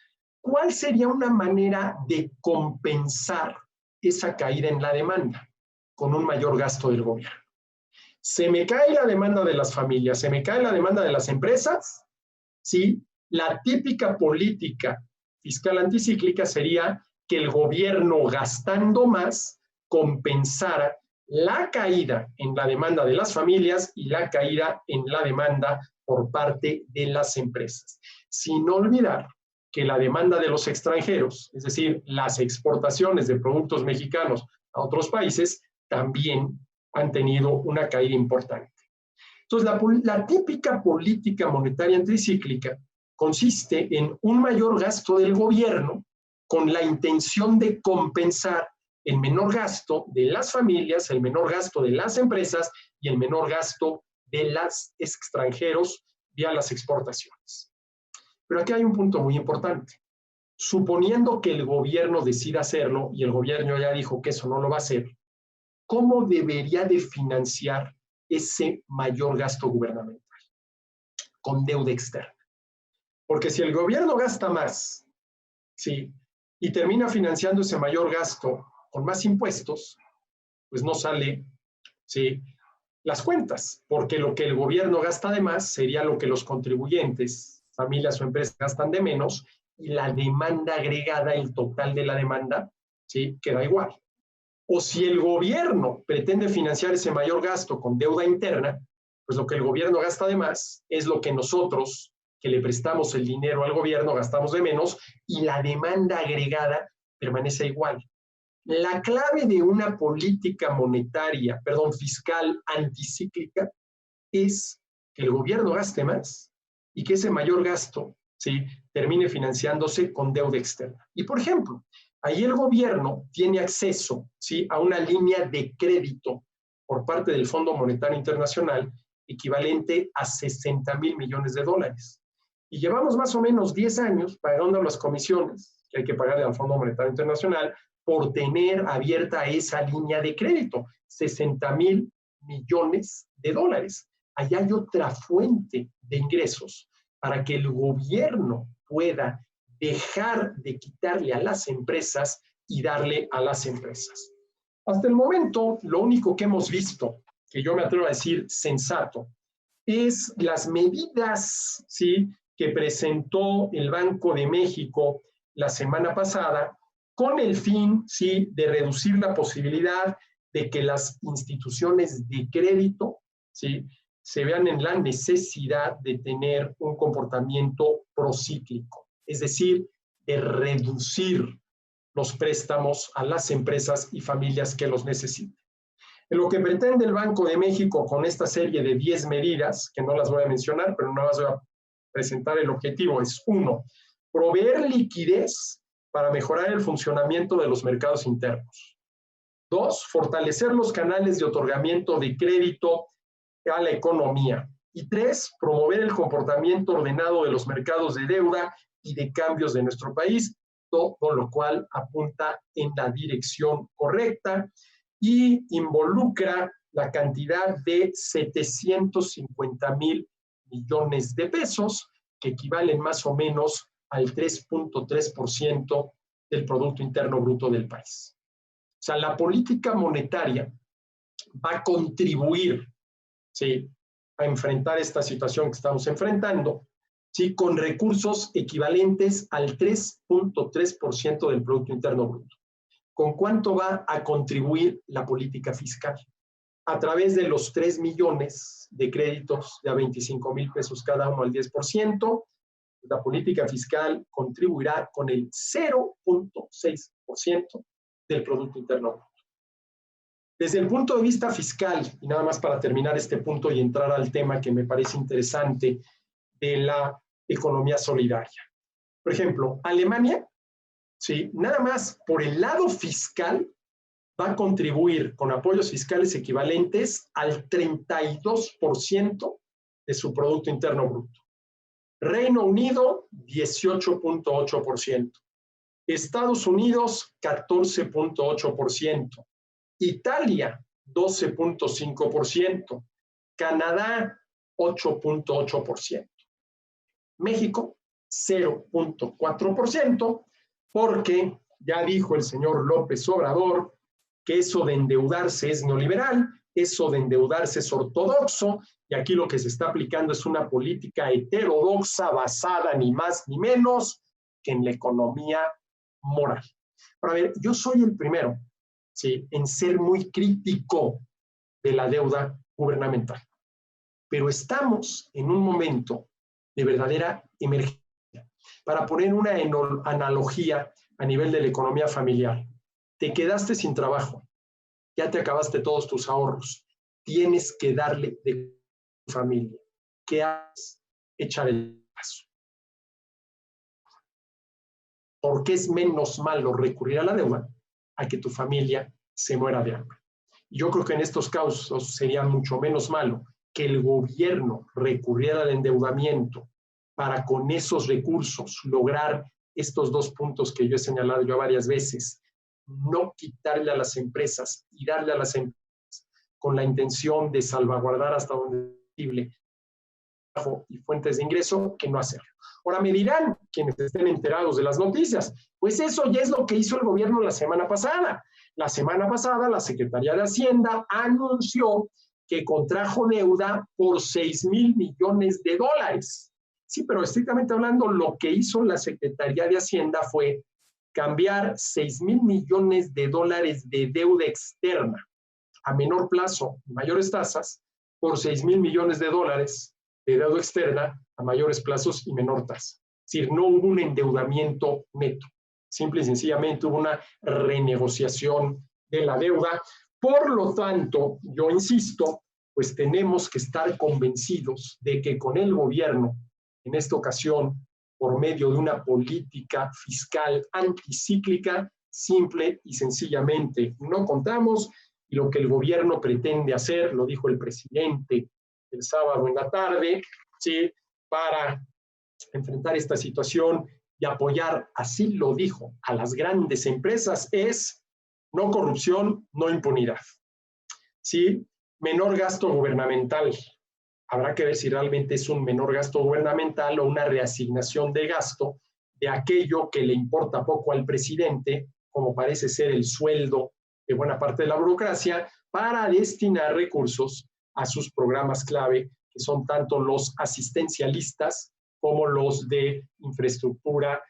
¿Cuál sería una manera de compensar esa caída en la demanda? Con un mayor gasto del gobierno. Se me cae la demanda de las familias, se me cae la demanda de las empresas, ¿sí? La típica política fiscal anticíclica sería que el gobierno gastando más compensara la caída en la demanda de las familias y la caída en la demanda por parte de las empresas. Sin olvidar que la demanda de los extranjeros, es decir, las exportaciones de productos mexicanos a otros países, también han tenido una caída importante. Entonces, la típica política monetaria anticíclica consiste en un mayor gasto del gobierno con la intención de compensar el menor gasto de las familias, el menor gasto de las empresas y el menor gasto de los extranjeros vía las exportaciones. Pero aquí hay un punto muy importante. Suponiendo que el gobierno decida hacerlo, y el gobierno ya dijo que eso no lo va a hacer, ¿cómo debería de financiar ese mayor gasto gubernamental? Con deuda externa. Porque si el gobierno gasta más, ¿sí?, y termina financiando ese mayor gasto con más impuestos, pues no sale, ¿sí?, las cuentas, porque lo que el gobierno gasta de más sería lo que los contribuyentes, familias o empresas gastan de menos, y la demanda agregada, el total de la demanda, ¿sí?, queda igual. O si el gobierno pretende financiar ese mayor gasto con deuda interna, pues lo que el gobierno gasta de más es lo que nosotros, que le prestamos el dinero al gobierno, gastamos de menos y la demanda agregada permanece igual. La clave de una política monetaria, fiscal anticíclica es que el gobierno gaste más y que ese mayor gasto, ¿sí?, termine financiándose con deuda externa. Y por ejemplo, ahí el gobierno tiene acceso, ¿sí?, a una línea de crédito por parte del Fondo Monetario Internacional equivalente a 60,000 millones de dólares. Y llevamos más o menos 10 años pagando las comisiones que hay que pagarle al Fondo Monetario Internacional por tener abierta esa línea de crédito, 60,000 millones de dólares. Allá hay otra fuente de ingresos para que el gobierno pueda dejar de quitarle a las empresas y darle a las empresas. Hasta el momento, lo único que hemos visto, que yo me atrevo a decir sensato, es las medidas, ¿sí?, que presentó el Banco de México la semana pasada con el fin, ¿sí?, de reducir la posibilidad de que las instituciones de crédito, ¿sí?, se vean en la necesidad de tener un comportamiento procíclico, es decir, de reducir los préstamos a las empresas y familias que los necesiten. En lo que pretende el Banco de México con esta serie de 10 medidas, que no las voy a mencionar, pero no las voy a presentar, el objetivo es: 1, proveer liquidez para mejorar el funcionamiento de los mercados internos. 2, fortalecer los canales de otorgamiento de crédito a la economía. Y 3, promover el comportamiento ordenado de los mercados de deuda y de cambios de nuestro país, todo lo cual apunta en la dirección correcta y involucra la cantidad de 750,000 millones de pesos, que equivalen más o menos al 3.3% del Producto Interno Bruto del país. O sea, la política monetaria va a contribuir, ¿sí?, a enfrentar esta situación que estamos enfrentando, ¿sí?, con recursos equivalentes al 3.3% del Producto Interno Bruto. ¿Con cuánto va a contribuir la política fiscal? A través de los 3 millones de créditos de a 25,000 pesos cada uno al 10%, la política fiscal contribuirá con el 0.6% del Producto Interno Bruto. Desde el punto de vista fiscal, y nada más para terminar este punto y entrar al tema que me parece interesante de la economía solidaria. Por ejemplo, Alemania, ¿sí?, nada más por el lado fiscal va a contribuir con apoyos fiscales equivalentes al 32% de su Producto Interno Bruto. Reino Unido, 18.8%. Estados Unidos, 14.8%. Italia, 12.5%. Canadá, 8.8%. México, 0.4%, porque ya dijo el señor López Obrador que eso de endeudarse es neoliberal, eso de endeudarse es ortodoxo, y aquí lo que se está aplicando es una política heterodoxa basada ni más ni menos que en la economía moral. Ahora, a ver, yo soy el primero, ¿sí?, en ser muy crítico de la deuda gubernamental, pero estamos en un momento de verdadera emergencia. Para poner una analogía a nivel de la economía familiar, te quedaste sin trabajo, ya te acabaste todos tus ahorros, tienes que darle de tu familia. ¿Qué haces? Echar el paso. Porque es menos malo recurrir a la deuda a que tu familia se muera de hambre. Yo creo que en estos casos sería mucho menos malo que el gobierno recurriera al endeudamiento para con esos recursos lograr estos 2 puntos que yo he señalado ya varias veces: no quitarle a las empresas y darle a las empresas con la intención de salvaguardar hasta donde es posible trabajo y fuentes de ingreso, que no hacerlo. Ahora me dirán quienes estén enterados de las noticias, pues eso ya es lo que hizo el gobierno la semana pasada. La semana pasada la Secretaría de Hacienda anunció que contrajo deuda por 6,000 millones de dólares. Sí, pero estrictamente hablando, lo que hizo la Secretaría de Hacienda fue cambiar 6,000 millones de dólares de deuda externa a menor plazo y mayores tasas por 6,000 millones de dólares de deuda externa a mayores plazos y menor tasa. Es decir, no hubo un endeudamiento neto. Simple y sencillamente hubo una renegociación de la deuda. Por lo tanto, yo insisto, pues tenemos que estar convencidos de que con el gobierno, en esta ocasión, por medio de una política fiscal anticíclica, simple y sencillamente no contamos, y lo que el gobierno pretende hacer, lo dijo el presidente el sábado en la tarde, ¿sí?, para enfrentar esta situación y apoyar, así lo dijo, a las grandes empresas, es no corrupción, no impunidad. ¿Sí? Menor gasto gubernamental. Habrá que ver si realmente es un menor gasto gubernamental o una reasignación de gasto de aquello que le importa poco al presidente, como parece ser el sueldo de buena parte de la burocracia, para destinar recursos a sus programas clave, que son tanto los asistencialistas como los de infraestructura,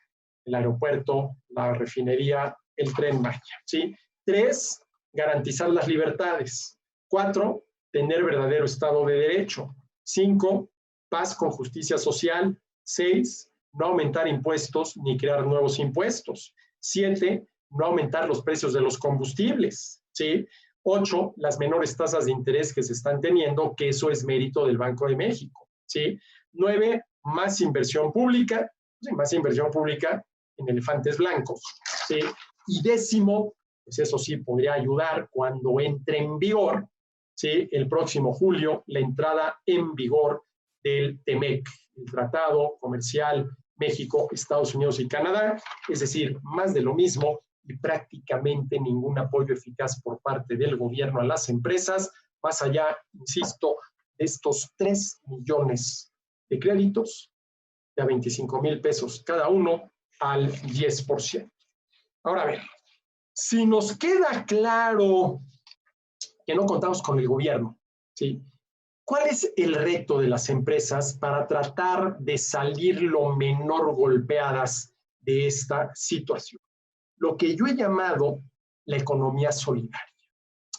el aeropuerto, la refinería, el Tren Maya, ¿sí? 3, garantizar las libertades. 4, tener verdadero Estado de Derecho. 5, paz con justicia social. 6, no aumentar impuestos ni crear nuevos impuestos. 7, no aumentar los precios de los combustibles, ¿sí? 8, las menores tasas de interés que se están teniendo, que eso es mérito del Banco de México, ¿sí? 9, más inversión pública, ¿sí? Más inversión pública en elefantes blancos, ¿sí? Y 10, pues eso sí podría ayudar cuando entre en vigor, ¿sí? El próximo julio, la entrada en vigor del TEMEC, el Tratado Comercial México, Estados Unidos y Canadá, es decir, más de lo mismo y prácticamente ningún apoyo eficaz por parte del gobierno a las empresas, más allá, insisto, de estos 3 millones de créditos de a 25,000 pesos cada uno al 10%. Ahora, a ver, si nos queda claro que no contamos con el gobierno, ¿sí? ¿Cuál es el reto de las empresas para tratar de salir lo menor golpeadas de esta situación? Lo que yo he llamado la economía solidaria,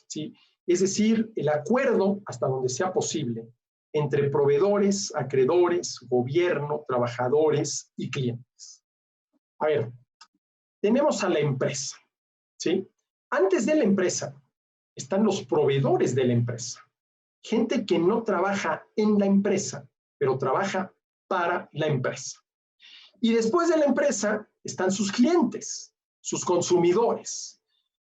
¿sí? Es decir, el acuerdo, hasta donde sea posible, entre proveedores, acreedores, gobierno, trabajadores y clientes. A ver, tenemos a la empresa, ¿sí? Antes de la empresa están los proveedores de la empresa, gente que no trabaja en la empresa, pero trabaja para la empresa. Y después de la empresa están sus clientes, sus consumidores,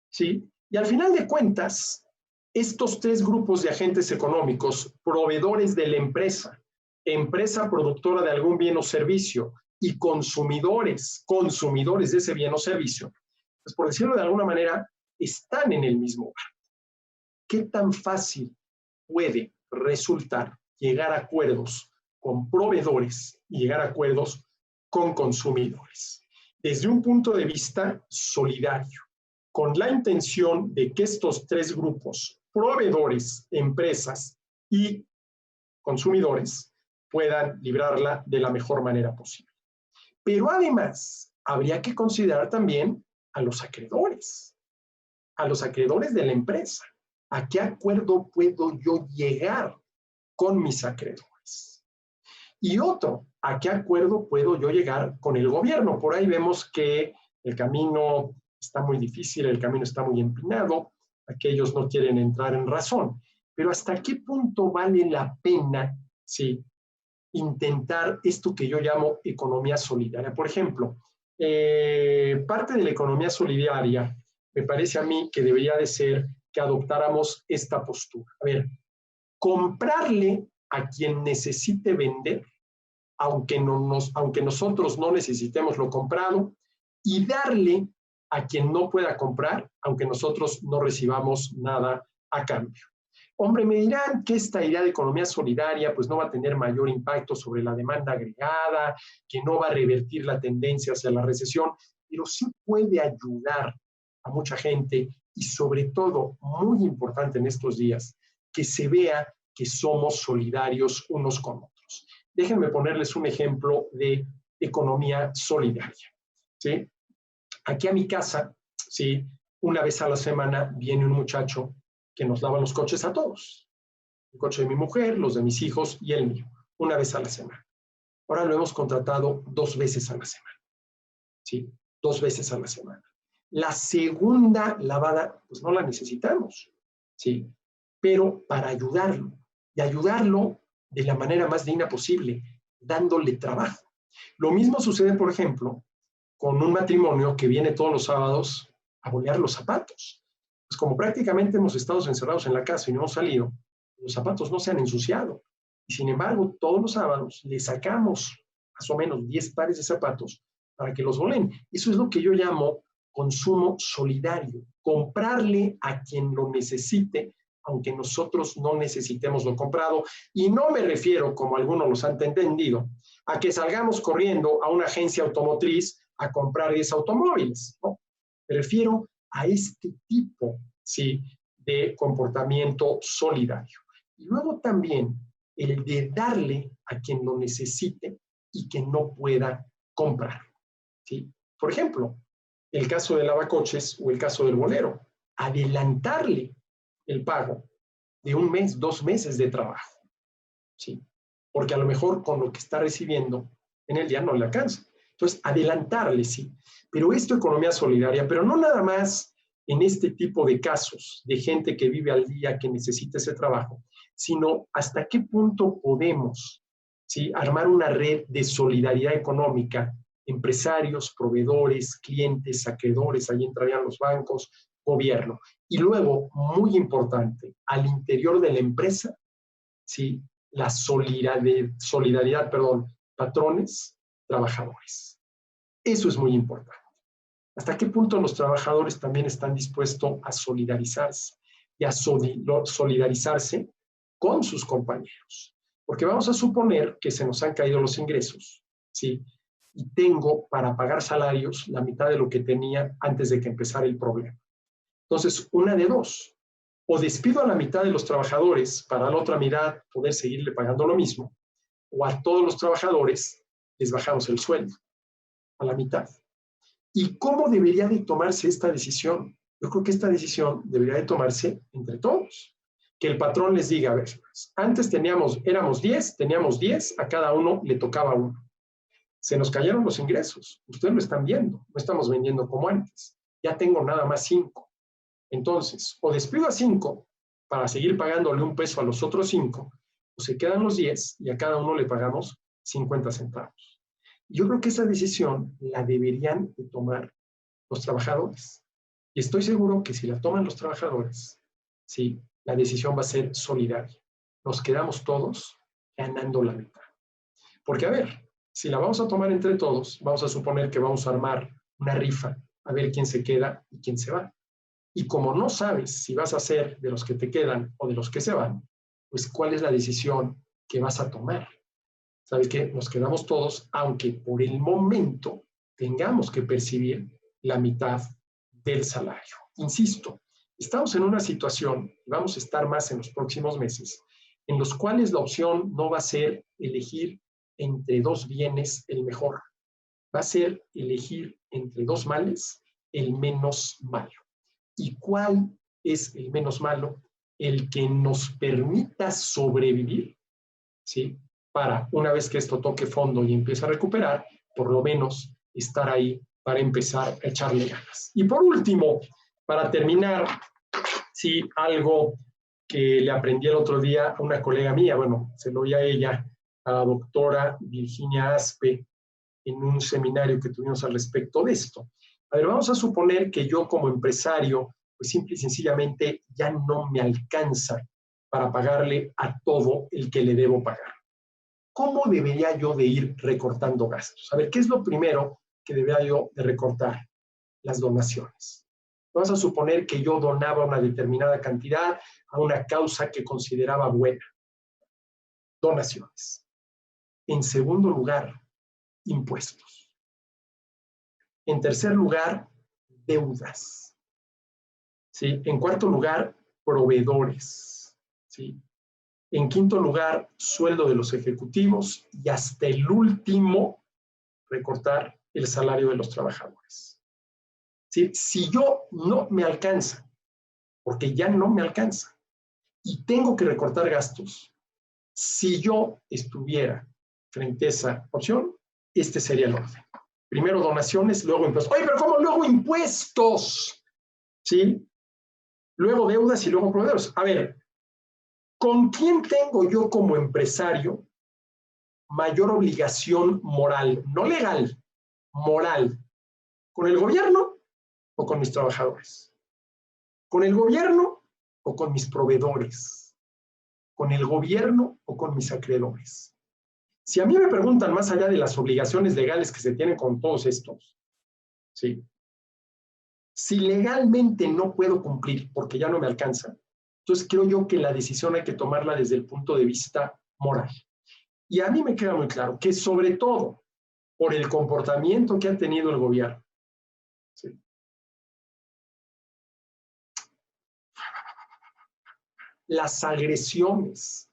¿sí? Y al final de cuentas, estos 3 grupos de agentes económicos, proveedores de la empresa, empresa productora de algún bien o servicio y consumidores de ese bien o servicio, pues por decirlo de alguna manera, están en el mismo lugar. ¿Qué tan fácil puede resultar llegar a acuerdos con proveedores y llegar a acuerdos con consumidores? Desde un punto de vista solidario, con la intención de que estos 3 grupos, proveedores, empresas y consumidores, puedan librarla de la mejor manera posible. Pero además, habría que considerar también a los acreedores de la empresa. ¿A qué acuerdo puedo yo llegar con mis acreedores? Y otro, ¿a qué acuerdo puedo yo llegar con el gobierno? Por ahí vemos que el camino está muy difícil, el camino está muy empinado, aquellos no quieren entrar en razón. Pero ¿hasta qué punto vale la pena, sí, intentar esto que yo llamo economía solidaria? Por ejemplo, parte de la economía solidaria me parece a mí que debería de ser que adoptáramos esta postura. A ver, comprarle a quien necesite vender, aunque nosotros no necesitemos lo comprado, y darle a quien no pueda comprar, aunque nosotros no recibamos nada a cambio. Hombre, me dirán que esta idea de economía solidaria pues no va a tener mayor impacto sobre la demanda agregada, que no va a revertir la tendencia hacia la recesión, pero sí puede ayudar a mucha gente y sobre todo, muy importante en estos días, que se vea que somos solidarios unos con otros. Déjenme ponerles un ejemplo de economía solidaria, ¿sí? Aquí a mi casa, ¿sí? Una vez a la semana viene un muchacho que nos lava los coches a todos. El coche de mi mujer, los de mis hijos y el mío, una vez a la semana. Ahora lo hemos contratado 2 veces a la semana, ¿sí? 2 veces a la semana. La segunda lavada, pues no la necesitamos, ¿sí? Pero para ayudarlo, y ayudarlo de la manera más digna posible, dándole trabajo. Lo mismo sucede, por ejemplo, con un matrimonio que viene todos los sábados a bolear los zapatos. Pues como prácticamente hemos estado encerrados en la casa y no hemos salido, los zapatos no se han ensuciado. Y sin embargo, todos los sábados le sacamos más o menos 10 pares de zapatos para que los boleen. Eso es lo que yo llamo consumo solidario, comprarle a quien lo necesite, aunque nosotros no necesitemos lo comprado. Y no me refiero, como algunos los han entendido, a que salgamos corriendo a una agencia automotriz a comprar 10 automóviles, ¿no? Me refiero a este tipo, ¿sí?, de comportamiento solidario. Y luego también el de darle a quien lo necesite y que no pueda comprar, ¿sí? Por ejemplo, el caso del lavacoches o el caso del bolero, adelantarle el pago de 1 mes, 2 meses de trabajo, ¿sí? Porque a lo mejor con lo que está recibiendo en el día no le alcanza. Entonces, adelantarle, sí. Pero esto es economía solidaria, pero no nada más en este tipo de casos de gente que vive al día, que necesita ese trabajo, sino hasta qué punto podemos, ¿sí?, armar una red de solidaridad económica, empresarios, proveedores, clientes, acreedores, ahí entrarían los bancos, gobierno. Y luego, muy importante, al interior de la empresa, ¿sí?, la solidaridad, patrones, trabajadores. Eso es muy importante. ¿Hasta qué punto los trabajadores también están dispuestos a solidarizarse y a solidarizarse con sus compañeros? Porque vamos a suponer que se nos han caído los ingresos, ¿sí?, y tengo para pagar salarios la mitad de lo que tenía antes de que empezara el problema. Entonces, una de dos: o despido a la mitad de los trabajadores para a la otra mitad poder seguirle pagando lo mismo, o a todos los trabajadores les bajamos el sueldo a la mitad. ¿Y cómo debería de tomarse esta decisión? Yo creo que esta decisión debería de tomarse entre todos. Que el patrón les diga, a ver, antes éramos 10, teníamos 10, a cada uno le tocaba uno. Se nos cayeron los ingresos, ustedes lo están viendo, no estamos vendiendo como antes. Ya tengo nada más 5. Entonces, o despido a 5 para seguir pagándole un peso a los otros 5, o se quedan los 10 y a cada uno le pagamos 50 centavos. Yo creo que esa decisión la deberían de tomar los trabajadores. Y estoy seguro que si la toman los trabajadores, sí, la decisión va a ser solidaria. Nos quedamos todos ganando la mitad. Porque, a ver, si la vamos a tomar entre todos, vamos a suponer que vamos a armar una rifa, a ver quién se queda y quién se va. Y como no sabes si vas a ser de los que te quedan o de los que se van, pues ¿cuál es la decisión que vas a tomar? ¿Sabes qué? Nos quedamos todos, aunque por el momento tengamos que percibir la mitad del salario. Insisto, estamos en una situación, y vamos a estar más en los próximos meses, en los cuales la opción no va a ser elegir entre 2 bienes el mejor, va a ser elegir entre 2 males el menos malo. ¿Y cuál es el menos malo? El que nos permita sobrevivir, ¿sí?, para, una vez que esto toque fondo y empiece a recuperar, por lo menos estar ahí para empezar a echarle ganas. Y por último, para terminar, sí, algo que le aprendí el otro día a una colega mía, bueno, se lo oí a ella, a la doctora Virginia Aspe, en un seminario que tuvimos al respecto de esto. A ver, vamos a suponer que yo como empresario, pues simple y sencillamente ya no me alcanza para pagarle a todo el que le debo pagar. ¿Cómo debería yo de ir recortando gastos? A ver, ¿qué es lo primero que debería yo de recortar? Las donaciones. Vamos a suponer que yo donaba una determinada cantidad a una causa que consideraba buena. Donaciones. En segundo lugar, impuestos. En tercer lugar, deudas. ¿Sí? En cuarto lugar, proveedores. ¿Sí? En quinto lugar, sueldo de los ejecutivos y hasta el último, recortar el salario de los trabajadores. ¿Sí? Si yo no me alcanza, porque ya no me alcanza, y tengo que recortar gastos, si yo estuviera frente a esa opción, este sería el orden. Primero donaciones, luego impuestos. Oye, pero ¿cómo luego impuestos? ¿Sí? Luego deudas y luego proveedores. A ver, ¿con quién tengo yo como empresario mayor obligación moral? No legal, moral. ¿Con el gobierno o con mis trabajadores? ¿Con el gobierno o con mis proveedores? ¿Con el gobierno o con mis acreedores? Si a mí me preguntan más allá de las obligaciones legales que se tienen con todos estos, ¿sí?, si legalmente no puedo cumplir porque ya no me alcanza, entonces creo yo que la decisión hay que tomarla desde el punto de vista moral. Y a mí me queda muy claro que sobre todo por el comportamiento que ha tenido el gobierno, ¿sí?, las agresiones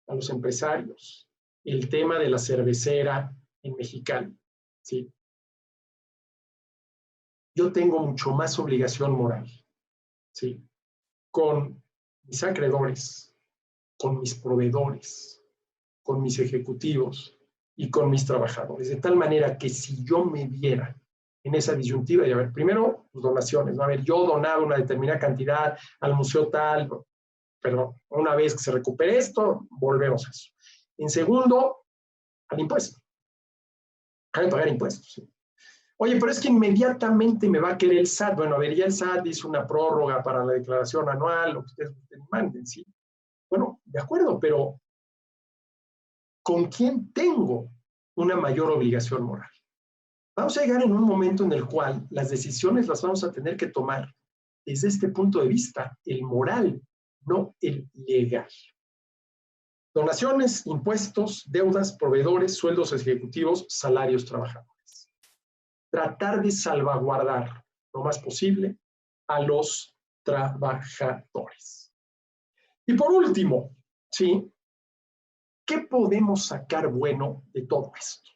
a los empresarios, el tema de la cervecera en Mexicali, ¿sí?, yo tengo mucho más obligación moral, ¿sí?, con mis acreedores, con mis proveedores, con mis ejecutivos y con mis trabajadores. De tal manera que si yo me viera en esa disyuntiva. Y a ver, primero, pues, donaciones, ¿no? A ver, yo donaba una determinada cantidad al museo tal, perdón, una vez que se recupere esto, volvemos a eso. En segundo, al impuesto. Hay que pagar impuestos, ¿sí? Oye, pero es que inmediatamente me va a querer el SAT. Bueno, a ver, ya el SAT hizo una prórroga para la declaración anual, lo que ustedes manden, ¿sí? Bueno, de acuerdo, pero ¿con quién tengo una mayor obligación moral? Vamos a llegar en un momento en el cual las decisiones las vamos a tener que tomar desde este punto de vista, el moral, no el legal. Donaciones, impuestos, deudas, proveedores, sueldos ejecutivos, salarios trabajadores. Tratar de salvaguardar lo más posible a los trabajadores. Y por último, ¿sí? ¿Qué podemos sacar bueno de todo esto?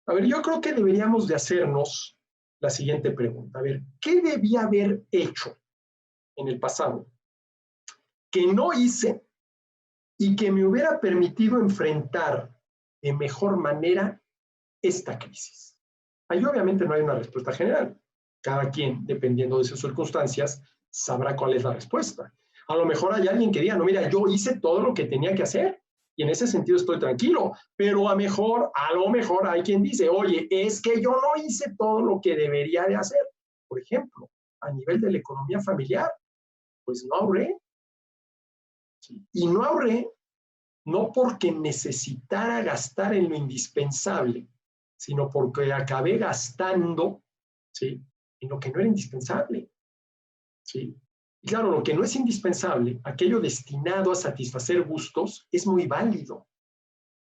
A ver, yo creo que deberíamos de hacernos la siguiente pregunta. A ver, ¿qué debía haber hecho en el pasado que no hice y que me hubiera permitido enfrentar de mejor manera esta crisis? Ahí obviamente no hay una respuesta general. Cada quien, dependiendo de sus circunstancias, sabrá cuál es la respuesta. A lo mejor hay alguien que diga, no, mira, yo hice todo lo que tenía que hacer y en ese sentido estoy tranquilo, pero a lo mejor hay quien dice, oye, es que yo no hice todo lo que debería de hacer. Por ejemplo, a nivel de la economía familiar, pues no ahorré. ¿Sí? Y no ahorré no porque necesitara gastar en lo indispensable, sino porque acabé gastando, ¿sí?, en lo que no era indispensable. ¿Sí? Y claro, lo que no es indispensable, aquello destinado a satisfacer gustos, es muy válido,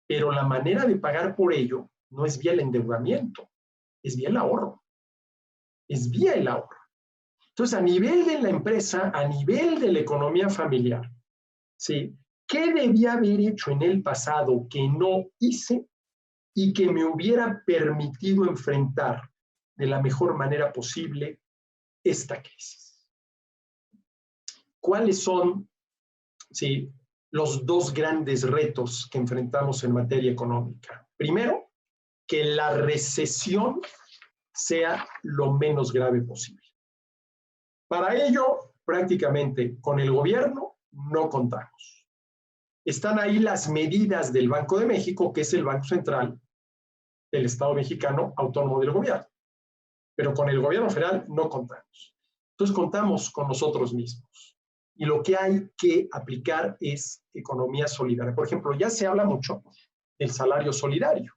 pero la manera de pagar por ello no es vía el endeudamiento, es vía el ahorro. Es vía el ahorro. Entonces, a nivel de la empresa, a nivel de la economía familiar, ¿sí?, ¿qué debía haber hecho en el pasado que no hice y que me hubiera permitido enfrentar de la mejor manera posible esta crisis? ¿Cuáles son, sí, los dos grandes retos que enfrentamos en materia económica? Primero, que la recesión sea lo menos grave posible. Para ello, prácticamente con el gobierno no contamos. Están ahí las medidas del Banco de México, que es el Banco Central del Estado mexicano autónomo del gobierno. Pero con el gobierno federal no contamos. Entonces contamos con nosotros mismos. Y lo que hay que aplicar es economía solidaria. Por ejemplo, ya se habla mucho del salario solidario,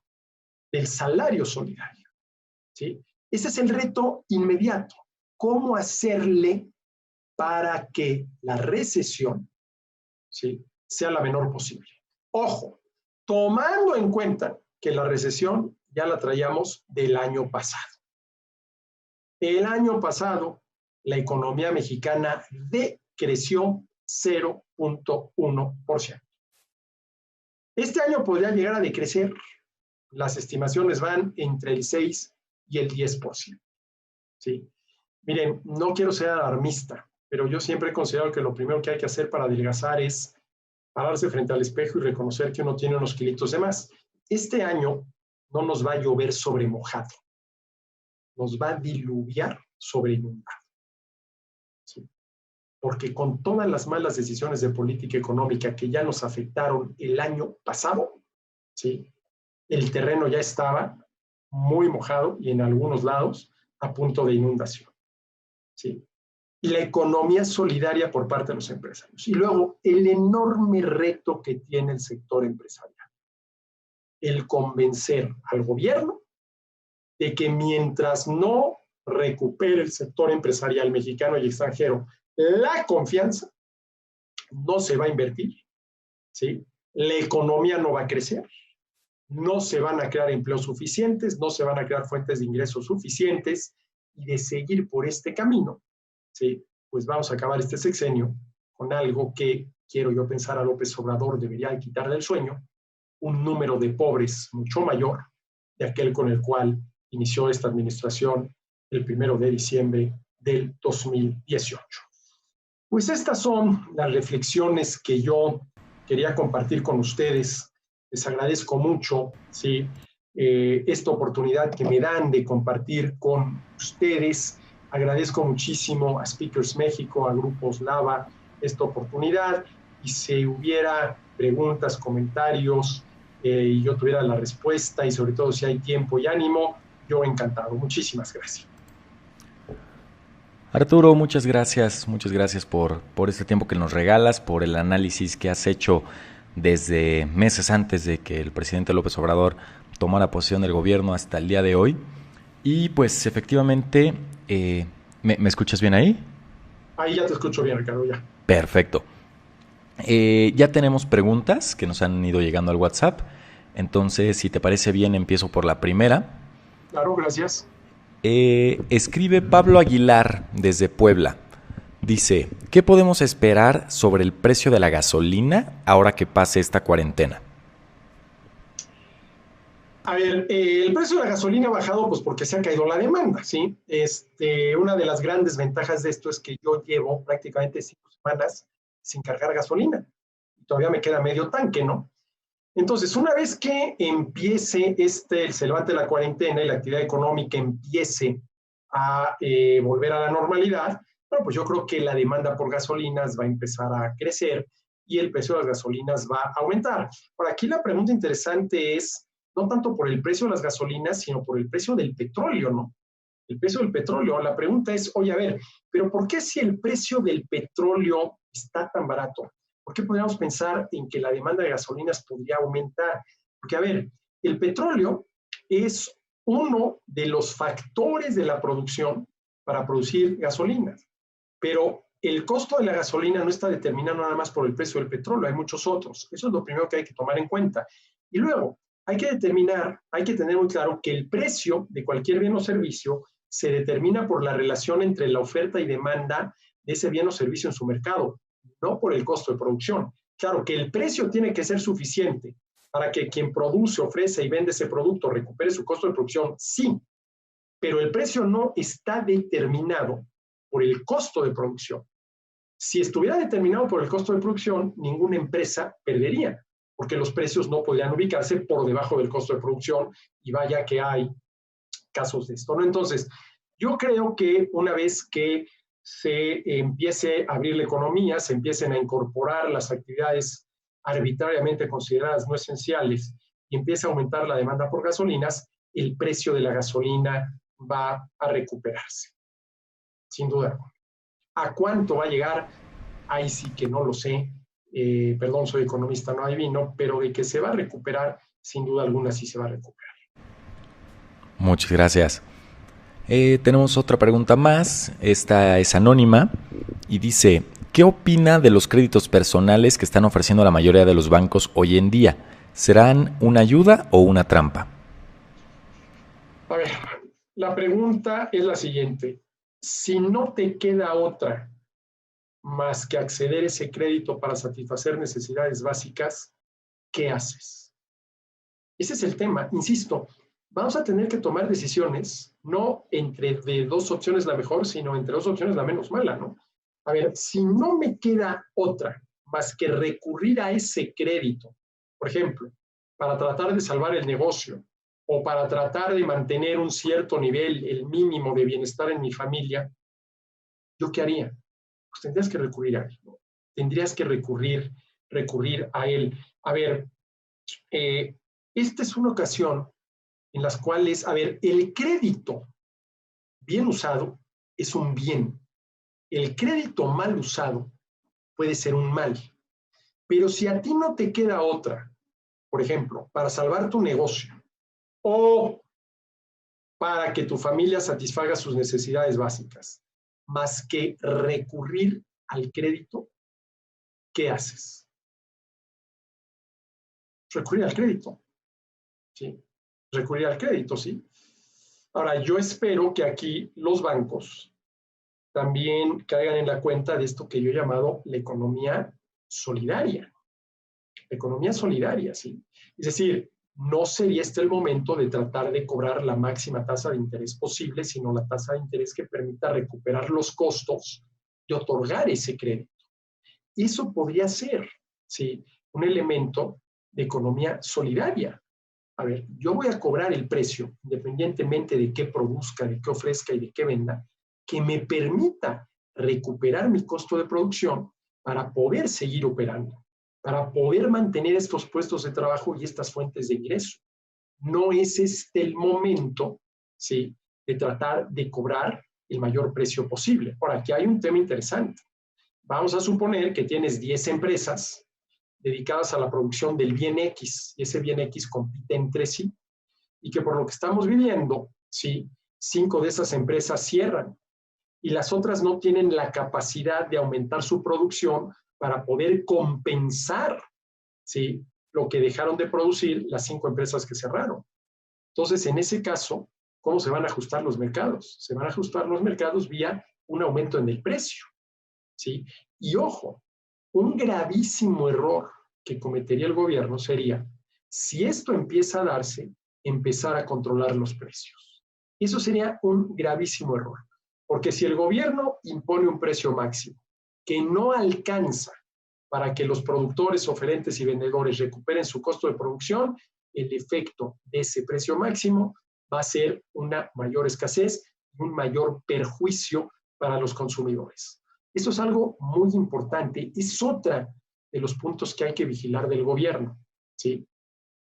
¿sí? Ese es el reto inmediato. ¿Cómo hacerle para que la recesión, ¿sí?, sea la menor posible? Ojo, tomando en cuenta que la recesión ya la traíamos del año pasado. El año pasado, la economía mexicana decreció 0.1%. Este año podría llegar a decrecer, las estimaciones van entre el 6 y el 10%. ¿Sí? Miren, no quiero ser alarmista, pero yo siempre he considerado que lo primero que hay que hacer para adelgazar es pararse frente al espejo y reconocer que uno tiene unos kilitos de más. Este año no nos va a llover sobre mojado, nos va a diluviar sobre inundado. ¿Sí? Porque con todas las malas decisiones de política económica que ya nos afectaron el año pasado, ¿sí?, el terreno ya estaba muy mojado y en algunos lados a punto de inundación. ¿Sí? Y la economía solidaria por parte de los empresarios. Y luego, el enorme reto que tiene el sector empresarial. El convencer al gobierno de que mientras no recupere el sector empresarial mexicano y extranjero la confianza, no se va a invertir, ¿sí?, la economía no va a crecer, no se van a crear empleos suficientes, no se van a crear fuentes de ingresos suficientes, y de seguir por este camino, ¿sí?, pues vamos a acabar este sexenio con algo que, quiero yo pensar, a López Obrador debería quitarle el sueño, un número de pobres mucho mayor de aquel con el cual inició esta administración el 1 de diciembre del 2018. Pues estas son las reflexiones que yo quería compartir con ustedes. Les agradezco mucho, ¿sí?, esta oportunidad que me dan de compartir con ustedes. Agradezco muchísimo a Speakers México, a Grupos Lava, esta oportunidad. Y si hubiera preguntas, comentarios, y yo tuviera la respuesta, y sobre todo si hay tiempo y ánimo, yo encantado. Muchísimas gracias. Arturo, muchas gracias por este tiempo que nos regalas, por el análisis que has hecho desde meses antes de que el presidente López Obrador tomara posesión del gobierno hasta el día de hoy. Y pues efectivamente, ¿me escuchas bien ahí? Ahí ya te escucho bien, Ricardo, ya. Perfecto. Ya tenemos preguntas que nos han ido llegando al WhatsApp. Entonces, si te parece bien, empiezo por la primera. Claro, gracias. Escribe Pablo Aguilar desde Puebla. Dice, ¿qué podemos esperar sobre el precio de la gasolina ahora que pase esta cuarentena? A ver, el precio de la gasolina ha bajado pues porque se ha caído la demanda, ¿sí? Una de las grandes ventajas de esto es que yo llevo prácticamente 5 semanas sin cargar gasolina. Todavía me queda medio tanque, ¿no? Entonces, una vez que empiece se levante la cuarentena y la actividad económica empiece a volver a la normalidad, bueno, pues yo creo que la demanda por gasolinas va a empezar a crecer y el precio de las gasolinas va a aumentar. Por aquí la pregunta interesante es, no tanto por el precio de las gasolinas, sino por el precio del petróleo, ¿no? El precio del petróleo. La pregunta es, oye, a ver, ¿pero por qué si el precio del petróleo está tan barato? ¿Por qué podríamos pensar en que la demanda de gasolinas podría aumentar? Porque, a ver, el petróleo es uno de los factores de la producción para producir gasolinas, pero el costo de la gasolina no está determinado nada más por el precio del petróleo, hay muchos otros. Eso es lo primero que hay que tomar en cuenta. Y luego, hay que tener muy claro que el precio de cualquier bien o servicio se determina por la relación entre la oferta y demanda de ese bien o servicio en su mercado, no por el costo de producción. Claro que el precio tiene que ser suficiente para que quien produce, ofrece y vende ese producto recupere su costo de producción, sí, pero el precio no está determinado por el costo de producción. Si estuviera determinado por el costo de producción, ninguna empresa perdería, porque los precios no podrían ubicarse por debajo del costo de producción, y vaya que hay casos de esto, ¿no? Entonces, yo creo que una vez que se empiece a abrir la economía, se empiecen a incorporar las actividades arbitrariamente consideradas no esenciales y empiece a aumentar la demanda por gasolinas, el precio de la gasolina va a recuperarse, sin duda. ¿A cuánto va a llegar? Ahí sí que no lo sé. Perdón, soy economista, no adivino, pero de que se va a recuperar, sin duda alguna sí se va a recuperar. Muchas gracias. Tenemos otra pregunta más. Esta es anónima y dice, ¿qué opina de los créditos personales que están ofreciendo la mayoría de los bancos hoy en día? ¿Serán una ayuda o una trampa? A ver, la pregunta es la siguiente. Si no te queda otra más que acceder a ese crédito para satisfacer necesidades básicas, ¿qué haces? Ese es el tema. Insisto, vamos a tener que tomar decisiones, no entre de 2 opciones la mejor, sino entre 2 opciones la menos mala, ¿no? A ver, si no me queda otra más que recurrir a ese crédito, por ejemplo, para tratar de salvar el negocio o para tratar de mantener un cierto nivel, el mínimo de bienestar en mi familia, ¿yo qué haría? Pues tendrías que recurrir a él, ¿no? Tendrías que recurrir a él. A ver, esta es una ocasión en las cuales, a ver, el crédito bien usado es un bien. El crédito mal usado puede ser un mal. Pero si a ti no te queda otra, por ejemplo, para salvar tu negocio o para que tu familia satisfaga sus necesidades básicas, más que recurrir al crédito, ¿qué haces? Recurrir al crédito, ¿sí? Recurrir al crédito, ¿sí? Ahora, yo espero que aquí los bancos también caigan en la cuenta de esto que yo he llamado la economía solidaria. Economía solidaria, ¿sí? Es decir, no sería este el momento de tratar de cobrar la máxima tasa de interés posible, sino la tasa de interés que permita recuperar los costos de otorgar ese crédito. Eso podría ser, ¿sí?, un elemento de economía solidaria. A ver, yo voy a cobrar el precio, independientemente de qué produzca, de qué ofrezca y de qué venda, que me permita recuperar mi costo de producción para poder seguir operando, para poder mantener estos puestos de trabajo y estas fuentes de ingreso. No es este el momento, ¿sí?, de tratar de cobrar el mayor precio posible. Ahora, aquí hay un tema interesante. Vamos a suponer que tienes 10 empresas dedicadas a la producción del bien X, y ese bien X compite entre sí, y que por lo que estamos viviendo, ¿sí?, 5 de esas empresas cierran, y las otras no tienen la capacidad de aumentar su producción para poder compensar, ¿sí?, lo que dejaron de producir las 5 empresas que cerraron. Entonces, en ese caso, ¿cómo se van a ajustar los mercados? Se van a ajustar los mercados vía un aumento en el precio, ¿sí? Y ojo, un gravísimo error que cometería el gobierno sería, si esto empieza a darse, empezar a controlar los precios. Eso sería un gravísimo error, porque si el gobierno impone un precio máximo que no alcanza para que los productores, oferentes y vendedores recuperen su costo de producción, el efecto de ese precio máximo va a ser una mayor escasez y un mayor perjuicio para los consumidores. Esto es algo muy importante. Es otra de los puntos que hay que vigilar del gobierno, ¿sí?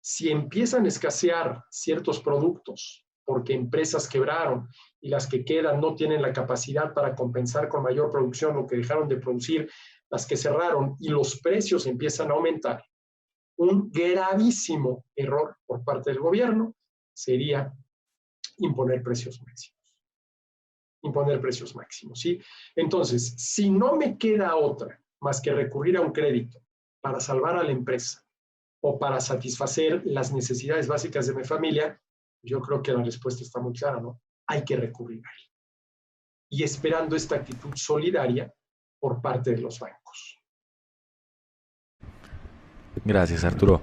Si empiezan a escasear ciertos productos porque empresas quebraron y las que quedan no tienen la capacidad para compensar con mayor producción lo que dejaron de producir las que cerraron y los precios empiezan a aumentar, un gravísimo error por parte del gobierno sería imponer precios máximos. Imponer precios máximos, ¿sí? Entonces, si no me queda otra más que recurrir a un crédito para salvar a la empresa o para satisfacer las necesidades básicas de mi familia, yo creo que la respuesta está muy clara, ¿no? Hay que recurrir a él. Y esperando esta actitud solidaria por parte de los bancos. Gracias, Arturo.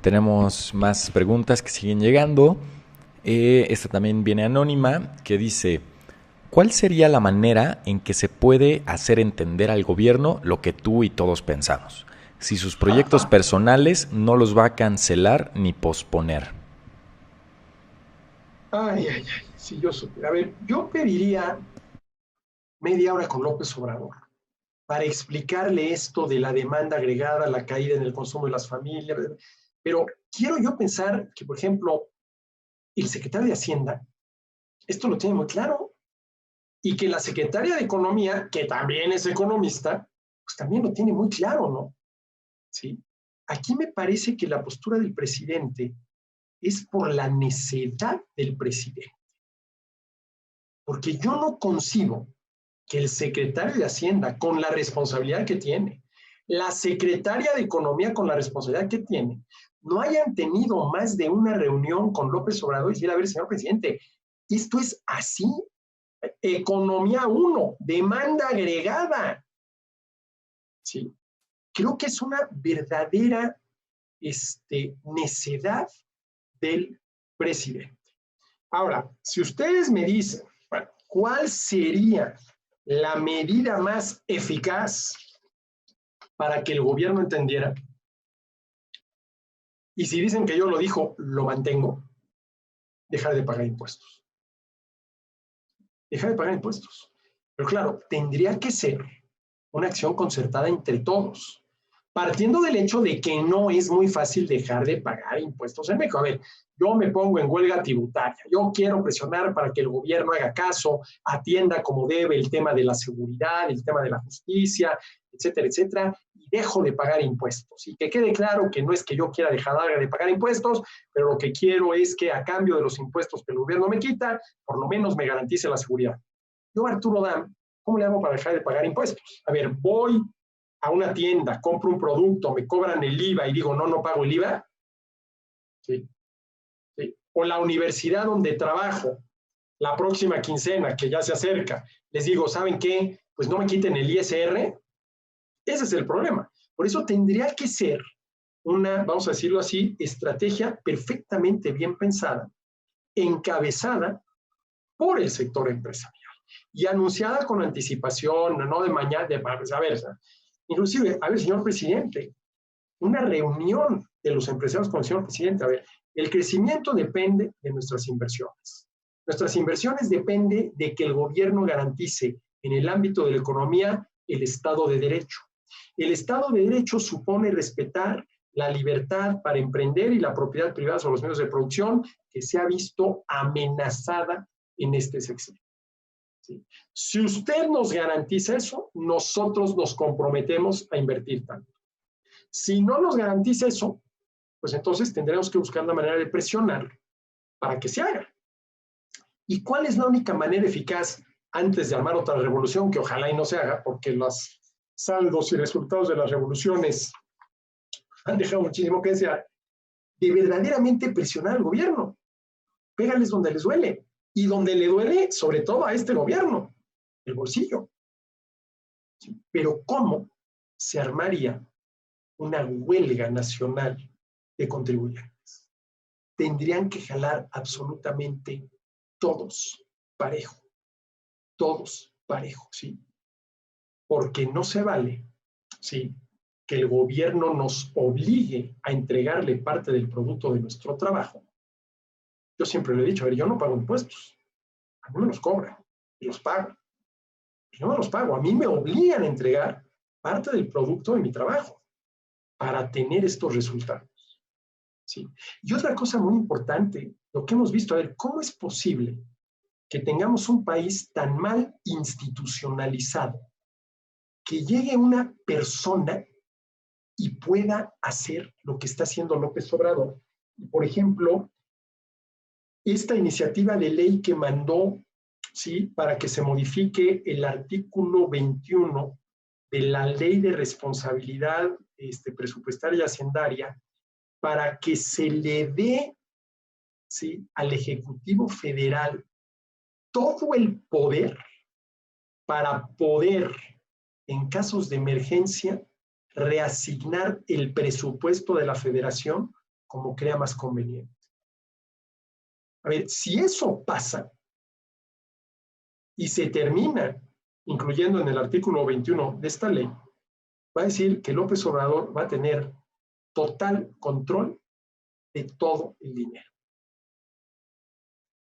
Tenemos más preguntas que siguen llegando. Esta también viene anónima, que dice: ¿cuál sería la manera en que se puede hacer entender al gobierno lo que tú y todos pensamos? Si sus proyectos personales no los va a cancelar ni posponer. Ay, ay, ay, si yo supiera. A ver, yo pediría media hora con López Obrador para explicarle esto de la demanda agregada, la caída en el consumo de las familias. Pero quiero yo pensar que, por ejemplo, el secretario de Hacienda esto lo tiene muy claro y que la secretaria de Economía, que también es economista, pues también lo tiene muy claro, ¿no? ¿Sí? Aquí me parece que la postura del presidente es por la necedad del presidente. Porque yo no concibo que el secretario de Hacienda, con la responsabilidad que tiene, la secretaria de Economía, con la responsabilidad que tiene, no hayan tenido más de una reunión con López Obrador y decir: a ver, señor presidente, esto es así. Economía 1, demanda agregada. ¿Sí? Creo que es una verdadera necedad del presidente. Ahora, si ustedes me dicen, bueno, ¿cuál sería la medida más eficaz para que el gobierno entendiera? Y si dicen que yo lo dijo, lo mantengo, dejar de pagar impuestos. Dejar de pagar impuestos. Pero claro, tendría que ser una acción concertada entre todos, partiendo del hecho de que no es muy fácil dejar de pagar impuestos en México. A ver, yo me pongo en huelga tributaria, yo quiero presionar para que el gobierno haga caso, atienda como debe el tema de la seguridad, el tema de la justicia, etcétera, etcétera, y dejo de pagar impuestos. Y que quede claro que no es que yo quiera dejar de pagar impuestos, pero lo que quiero es que a cambio de los impuestos que el gobierno me quita, por lo menos me garantice la seguridad. Yo, Arturo Dam, ¿cómo le hago para dejar de pagar impuestos? A ver, voy a una tienda, compro un producto, me cobran el IVA y digo, no, no pago el IVA. ¿Sí? ¿Sí? O la universidad donde trabajo, la próxima quincena que ya se acerca, les digo, ¿saben qué? Pues no me quiten el ISR. Ese es el problema. Por eso tendría que ser una, vamos a decirlo así, estrategia perfectamente bien pensada, encabezada por el sector empresarial y anunciada con anticipación, no de mañana, a ver, inclusive, a ver, señor presidente, una reunión de los empresarios con el señor presidente. A ver, el crecimiento depende de nuestras inversiones. Nuestras inversiones dependen de que el gobierno garantice en el ámbito de la economía el Estado de Derecho. El Estado de Derecho supone respetar la libertad para emprender y la propiedad privada sobre los medios de producción que se ha visto amenazada en este sexenio. ¿Sí? Si usted nos garantiza eso, nosotros nos comprometemos a invertir tanto. Si no nos garantiza eso, pues entonces tendremos que buscar la manera de presionar para que se haga. ¿Y cuál es la única manera eficaz antes de armar otra revolución, que ojalá y no se haga, porque los saldos y resultados de las revoluciones han dejado muchísimo que desear, de verdaderamente presionar al gobierno? Pégales donde les duele, y donde le duele sobre todo a este gobierno, el bolsillo. ¿Sí? Pero ¿cómo se armaría una huelga nacional de contribuyentes? Tendrían que jalar absolutamente todos parejo, ¿sí? Porque no se vale, ¿sí?, que el gobierno nos obligue a entregarle parte del producto de nuestro trabajo. Yo siempre le he dicho, a ver, yo no pago impuestos, a mí me los cobran y los pago. Yo no los pago, a mí me obligan a entregar parte del producto de mi trabajo para tener estos resultados. ¿Sí? Y otra cosa muy importante, lo que hemos visto, a ver, ¿cómo es posible que tengamos un país tan mal institucionalizado que llegue una persona y pueda hacer lo que está haciendo López Obrador? Por ejemplo, esta iniciativa de ley que mandó, ¿sí?, para que se modifique el artículo 21 de la Ley de Responsabilidad Presupuestaria y Hacendaria, para que se le dé, ¿sí?, al Ejecutivo Federal todo el poder para poder, en casos de emergencia, reasignar el presupuesto de la Federación como crea más conveniente. A ver, si eso pasa y se termina incluyendo en el artículo 21 de esta ley, va a decir que López Obrador va a tener total control de todo el dinero.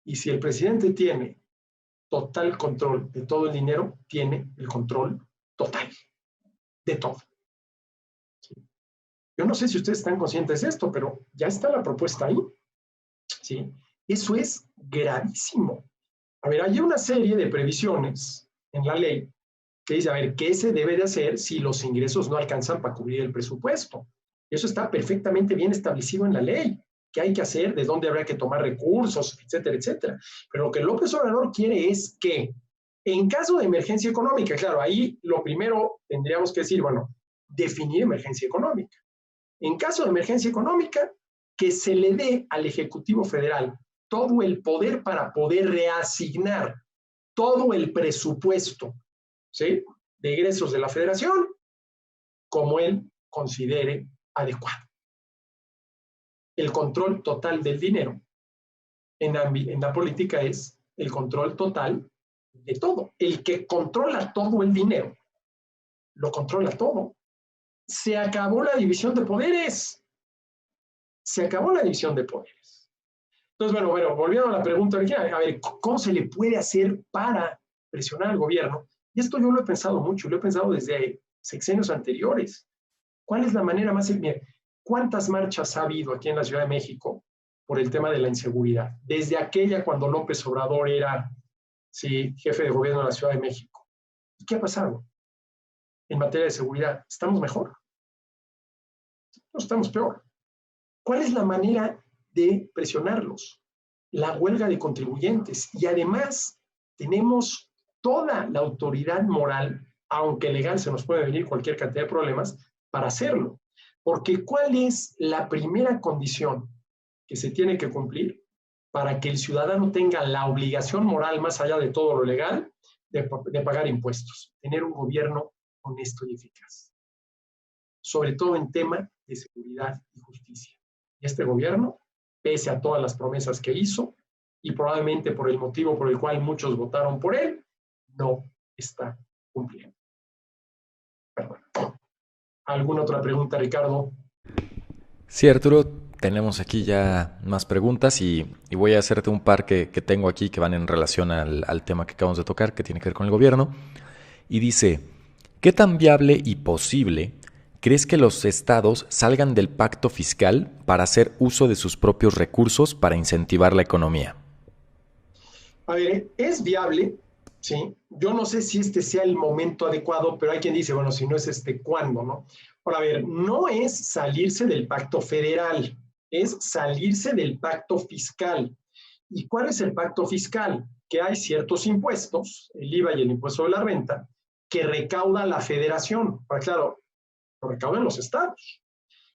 Y si el presidente tiene total control de todo el dinero, tiene el control total de todo. ¿Sí? Yo no sé si ustedes están conscientes de esto, pero ya está la propuesta ahí. ¿Sí? Eso es gravísimo. A ver, hay una serie de previsiones en la ley que dice, a ver, ¿qué se debe de hacer si los ingresos no alcanzan para cubrir el presupuesto? Eso está perfectamente bien establecido en la ley. ¿Qué hay que hacer? ¿De dónde habrá que tomar recursos? Etcétera, etcétera. Pero lo que López Obrador quiere es que, en caso de emergencia económica, claro, ahí lo primero tendríamos que decir, bueno, definir emergencia económica. En caso de emergencia económica, que se le dé al Ejecutivo Federal todo el poder para poder reasignar todo el presupuesto, ¿sí?, de egresos de la Federación como él considere adecuado. El control total del dinero en la política es el control total de todo. El que controla todo el dinero, lo controla todo. Se acabó la división de poderes. Se acabó la división de poderes. Entonces, bueno, volviendo a la pregunta original, a ver, ¿cómo se le puede hacer para presionar al gobierno? Y esto yo lo he pensado mucho, lo he pensado desde sexenios anteriores. ¿Cuál es la manera más? ¿Cuántas marchas ha habido aquí en la Ciudad de México por el tema de la inseguridad? Desde aquella cuando López Obrador era, sí, jefe de gobierno de la Ciudad de México. ¿Y qué ha pasado en materia de seguridad? ¿Estamos mejor? No, estamos peor. ¿Cuál es la manera de presionarlos? La huelga de contribuyentes. Y además tenemos toda la autoridad moral, aunque legal se nos puede venir cualquier cantidad de problemas, para hacerlo. Porque ¿cuál es la primera condición que se tiene que cumplir para que el ciudadano tenga la obligación moral, más allá de todo lo legal, de pagar impuestos? Tener un gobierno honesto y eficaz. Sobre todo en tema de seguridad y justicia. Y este gobierno, pese a todas las promesas que hizo, y probablemente por el motivo por el cual muchos votaron por él, no está cumpliendo. Perdón. ¿Alguna otra pregunta, Ricardo? Sí, Arturo, tenemos aquí ya más preguntas y voy a hacerte un par que tengo aquí que van en relación al tema que acabamos de tocar, que tiene que ver con el gobierno. Y dice, ¿qué tan viable y posible crees que los estados salgan del pacto fiscal para hacer uso de sus propios recursos para incentivar la economía? A ver, es viable, ¿sí? Yo no sé si este sea el momento adecuado, pero hay quien dice, bueno, si no es este, ¿cuándo, no? Ahora, a ver, no es salirse del pacto federal, es salirse del pacto fiscal. ¿Y cuál es el pacto fiscal? Que hay ciertos impuestos, el IVA y el impuesto de la renta, que recauda la federación. Pero claro, lo recaudan los estados.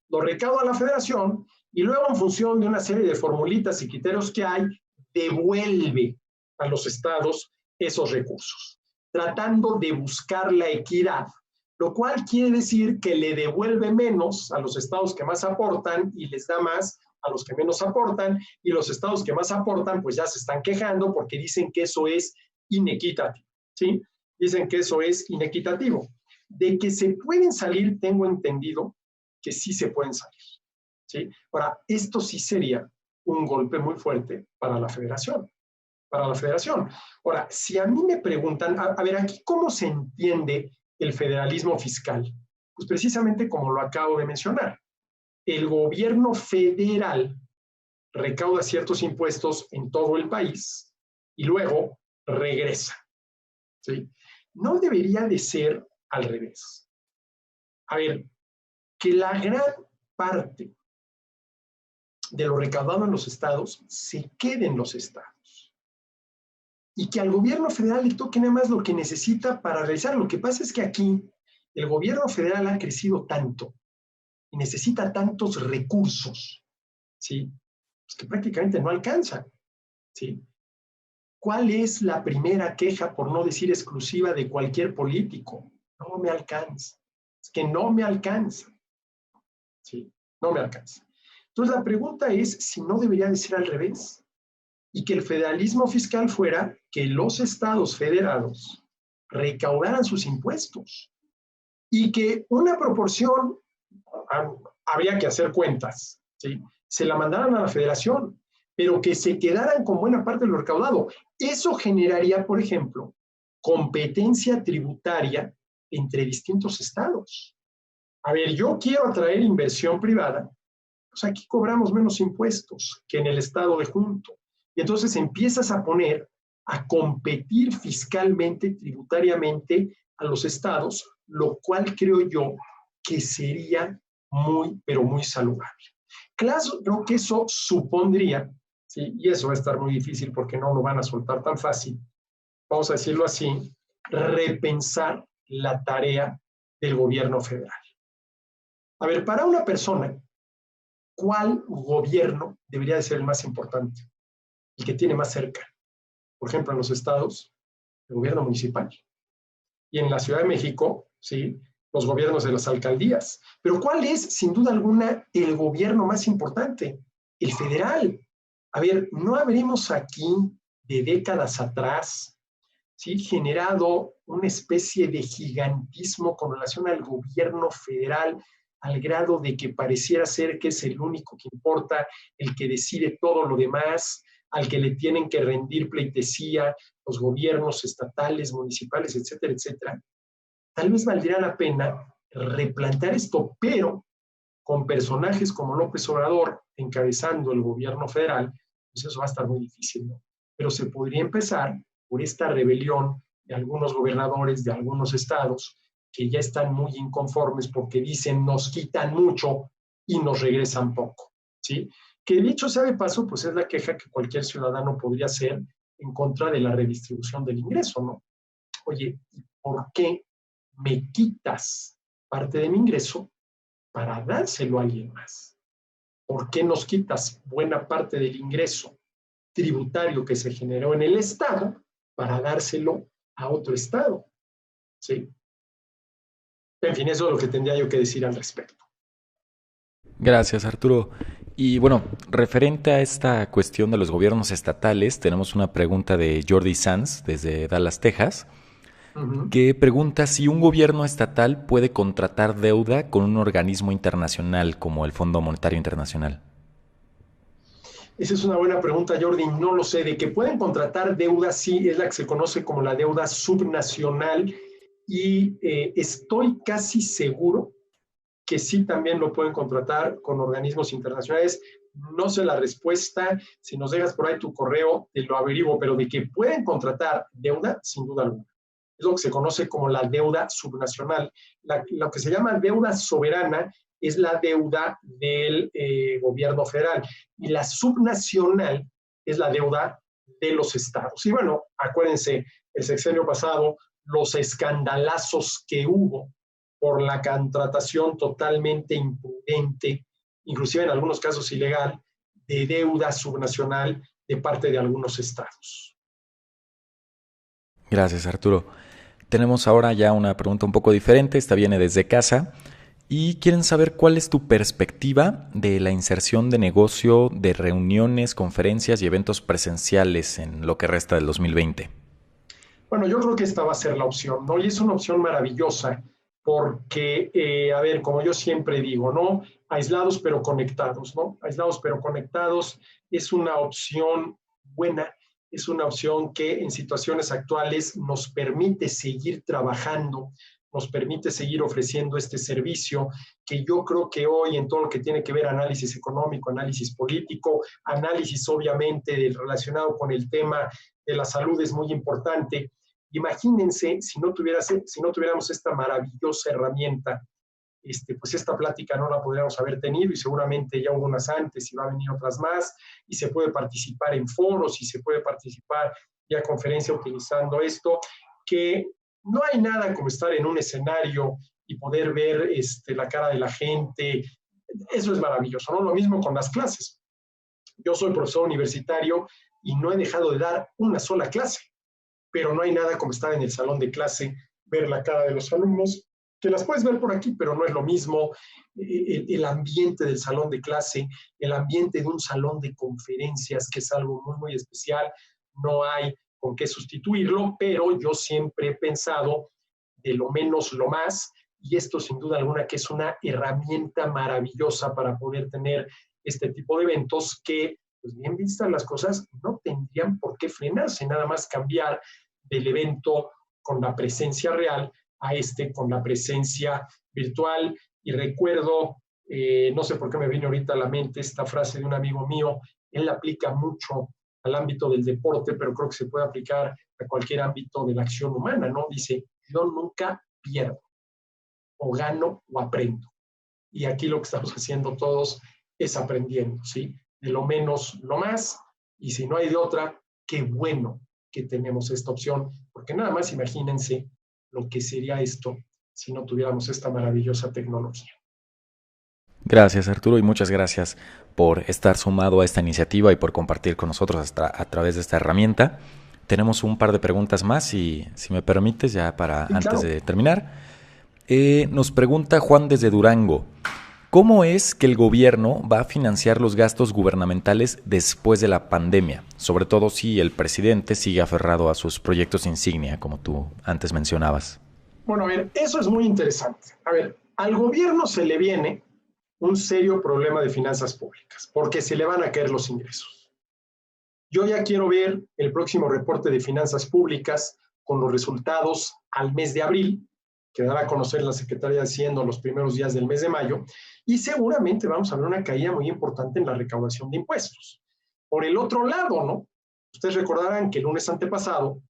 Lo recauda la federación y luego en función de una serie de formulitas y criterios que hay, devuelve a los estados esos recursos, tratando de buscar la equidad, lo cual quiere decir que le devuelve menos a los estados que más aportan y les da más a los que menos aportan, y los estados que más aportan pues ya se están quejando porque dicen que eso es inequitativo, ¿sí? Dicen que eso es inequitativo. De que se pueden salir, tengo entendido que sí se pueden salir, ¿sí? Ahora, esto sí sería un golpe muy fuerte para la federación, para la federación. Ahora, si a mí me preguntan, a ver, aquí cómo se entiende el federalismo fiscal, pues precisamente como lo acabo de mencionar, el gobierno federal recauda ciertos impuestos en todo el país y luego regresa, ¿sí? No debería de ser al revés. A ver, que la gran parte de lo recaudado en los estados se quede en los estados y que al gobierno federal le toque nada más lo que necesita para realizar. Lo que pasa es que aquí el gobierno federal ha crecido tanto y necesita tantos recursos, ¿sí? Pues que prácticamente no alcanza, ¿sí? ¿Cuál es la primera queja, por no decir exclusiva, de cualquier político? No me alcanza. Es que no me alcanza, ¿sí? No me alcanza. Entonces la pregunta es si no debería de ser al revés y que el federalismo fiscal fuera que los estados federados recaudaran sus impuestos y que una proporción, habría que hacer cuentas, ¿sí? Se la mandaran a la federación, pero que se quedaran con buena parte de lo recaudado. Eso generaría, por ejemplo, competencia tributaria entre distintos estados. A ver, yo quiero atraer inversión privada, pues aquí cobramos menos impuestos que en el estado de junto. Y entonces empiezas a poner a competir fiscalmente, tributariamente a los estados, lo cual creo yo que sería muy, pero muy saludable. Claro que eso supondría, ¿sí? Y eso va a estar muy difícil porque no lo van a soltar tan fácil, vamos a decirlo así, repensar la tarea del gobierno federal. A ver, para una persona, ¿cuál gobierno debería de ser el más importante? El que tiene más cerca. Por ejemplo, en los estados, el gobierno municipal. Y en la Ciudad de México, ¿sí? Los gobiernos de las alcaldías. Pero ¿cuál es, sin duda alguna, el gobierno más importante? El federal. A ver, ¿no habremos aquí, de décadas atrás, ¿sí?, generado una especie de gigantismo con relación al gobierno federal, al grado de que pareciera ser que es el único que importa, el que decide todo lo demás, al que le tienen que rendir pleitesía los gobiernos estatales, municipales, etcétera, etcétera? Tal vez valdría la pena replantear esto, pero con personajes como López Obrador encabezando el gobierno federal, pues eso va a estar muy difícil, ¿no? Pero se podría empezar por esta rebelión de algunos gobernadores de algunos estados que ya están muy inconformes porque dicen nos quitan mucho y nos regresan poco, ¿sí? Que dicho sea de paso, pues es la queja que cualquier ciudadano podría hacer en contra de la redistribución del ingreso, ¿no? Oye, ¿por qué me quitas parte de mi ingreso para dárselo a alguien más? ¿Por qué nos quitas buena parte del ingreso tributario que se generó en el Estado para dárselo a otro Estado? ¿Sí? En fin, eso es lo que tendría yo que decir al respecto. Gracias, Arturo. Y bueno, referente a esta cuestión de los gobiernos estatales, tenemos una pregunta de Jordi Sanz desde Dallas, Texas. Ujú. que pregunta si un gobierno estatal puede contratar deuda con un organismo internacional como el Fondo Monetario Internacional. Esa es una buena pregunta, Jordi. No lo sé. De que pueden contratar deuda, sí, es la que se conoce como la deuda subnacional. Y estoy casi seguro que sí también lo pueden contratar con organismos internacionales. No sé la respuesta. Si nos dejas por ahí tu correo, te lo averiguo, pero de que pueden contratar deuda, sin duda alguna. Es lo que se conoce como la deuda subnacional. Lo que se llama deuda soberana es la deuda del gobierno federal y la subnacional es la deuda de los estados. Y bueno, acuérdense, el sexenio pasado, los escandalazos que hubo por la contratación totalmente imprudente, inclusive en algunos casos ilegal, de deuda subnacional de parte de algunos estados. Gracias, Arturo. Tenemos ahora ya una pregunta un poco diferente, esta viene desde casa y quieren saber cuál es tu perspectiva de la inserción de negocio de reuniones, conferencias y eventos presenciales en lo que resta del 2020. Bueno, yo creo que esta va a ser la opción, ¿no? Y es una opción maravillosa porque, a ver, como yo siempre digo, ¿no? Aislados pero conectados, ¿no? Aislados pero conectados es una opción buena, es una opción que en situaciones actuales nos permite seguir trabajando, nos permite seguir ofreciendo este servicio que yo creo que hoy en todo lo que tiene que ver análisis económico, análisis político, análisis obviamente relacionado con el tema de la salud es muy importante. Imagínense si no tuviéramos esta maravillosa herramienta, pues esta plática no la podríamos haber tenido y seguramente ya hubo unas antes y va a venir otras más y se puede participar en foros y se puede participar ya conferencia utilizando esto, que no hay nada como estar en un escenario y poder ver la cara de la gente. Eso es maravilloso, ¿no? Lo mismo con las clases. Yo soy profesor universitario y no he dejado de dar una sola clase, pero no hay nada como estar en el salón de clase, ver la cara de los alumnos, que las puedes ver por aquí, pero no es lo mismo el ambiente del salón de clase, el ambiente de un salón de conferencias, que es algo muy, muy especial, no hay con qué sustituirlo, pero yo siempre he pensado de lo menos lo más, y esto sin duda alguna que es una herramienta maravillosa para poder tener este tipo de eventos que, pues bien vistas las cosas, no tendrían por qué frenarse, nada más cambiar del evento con la presencia real a con la presencia virtual. Y recuerdo, no sé por qué me viene ahorita a la mente esta frase de un amigo mío, él la aplica mucho al ámbito del deporte, pero creo que se puede aplicar a cualquier ámbito de la acción humana, ¿no? Dice, yo nunca pierdo, o gano o aprendo. Y aquí lo que estamos haciendo todos es aprendiendo, ¿sí? De lo menos lo más, y si no hay de otra, qué bueno que tenemos esta opción, porque nada más imagínense lo que sería esto si no tuviéramos esta maravillosa tecnología. Gracias, Arturo, y muchas gracias por estar sumado a esta iniciativa y por compartir con nosotros a través de esta herramienta. Tenemos un par de preguntas más y si me permites, ya para Y antes claro, de terminar, nos pregunta Juan desde Durango, ¿cómo es que el gobierno va a financiar los gastos gubernamentales después de la pandemia? Sobre todo si el presidente sigue aferrado a sus proyectos insignia, como tú antes mencionabas. bueno, a ver, eso es muy interesante. A ver, al gobierno se le viene un serio problema de finanzas públicas, porque se le van a caer los ingresos. Yo ya quiero ver el próximo reporte de finanzas públicas con los resultados al mes de abril, que dará a conocer la Secretaría de Hacienda los primeros días del mes de mayo, y seguramente vamos a ver una caída muy importante en la recaudación de impuestos. Por el otro lado, ¿no? Ustedes recordarán que el lunes antepasado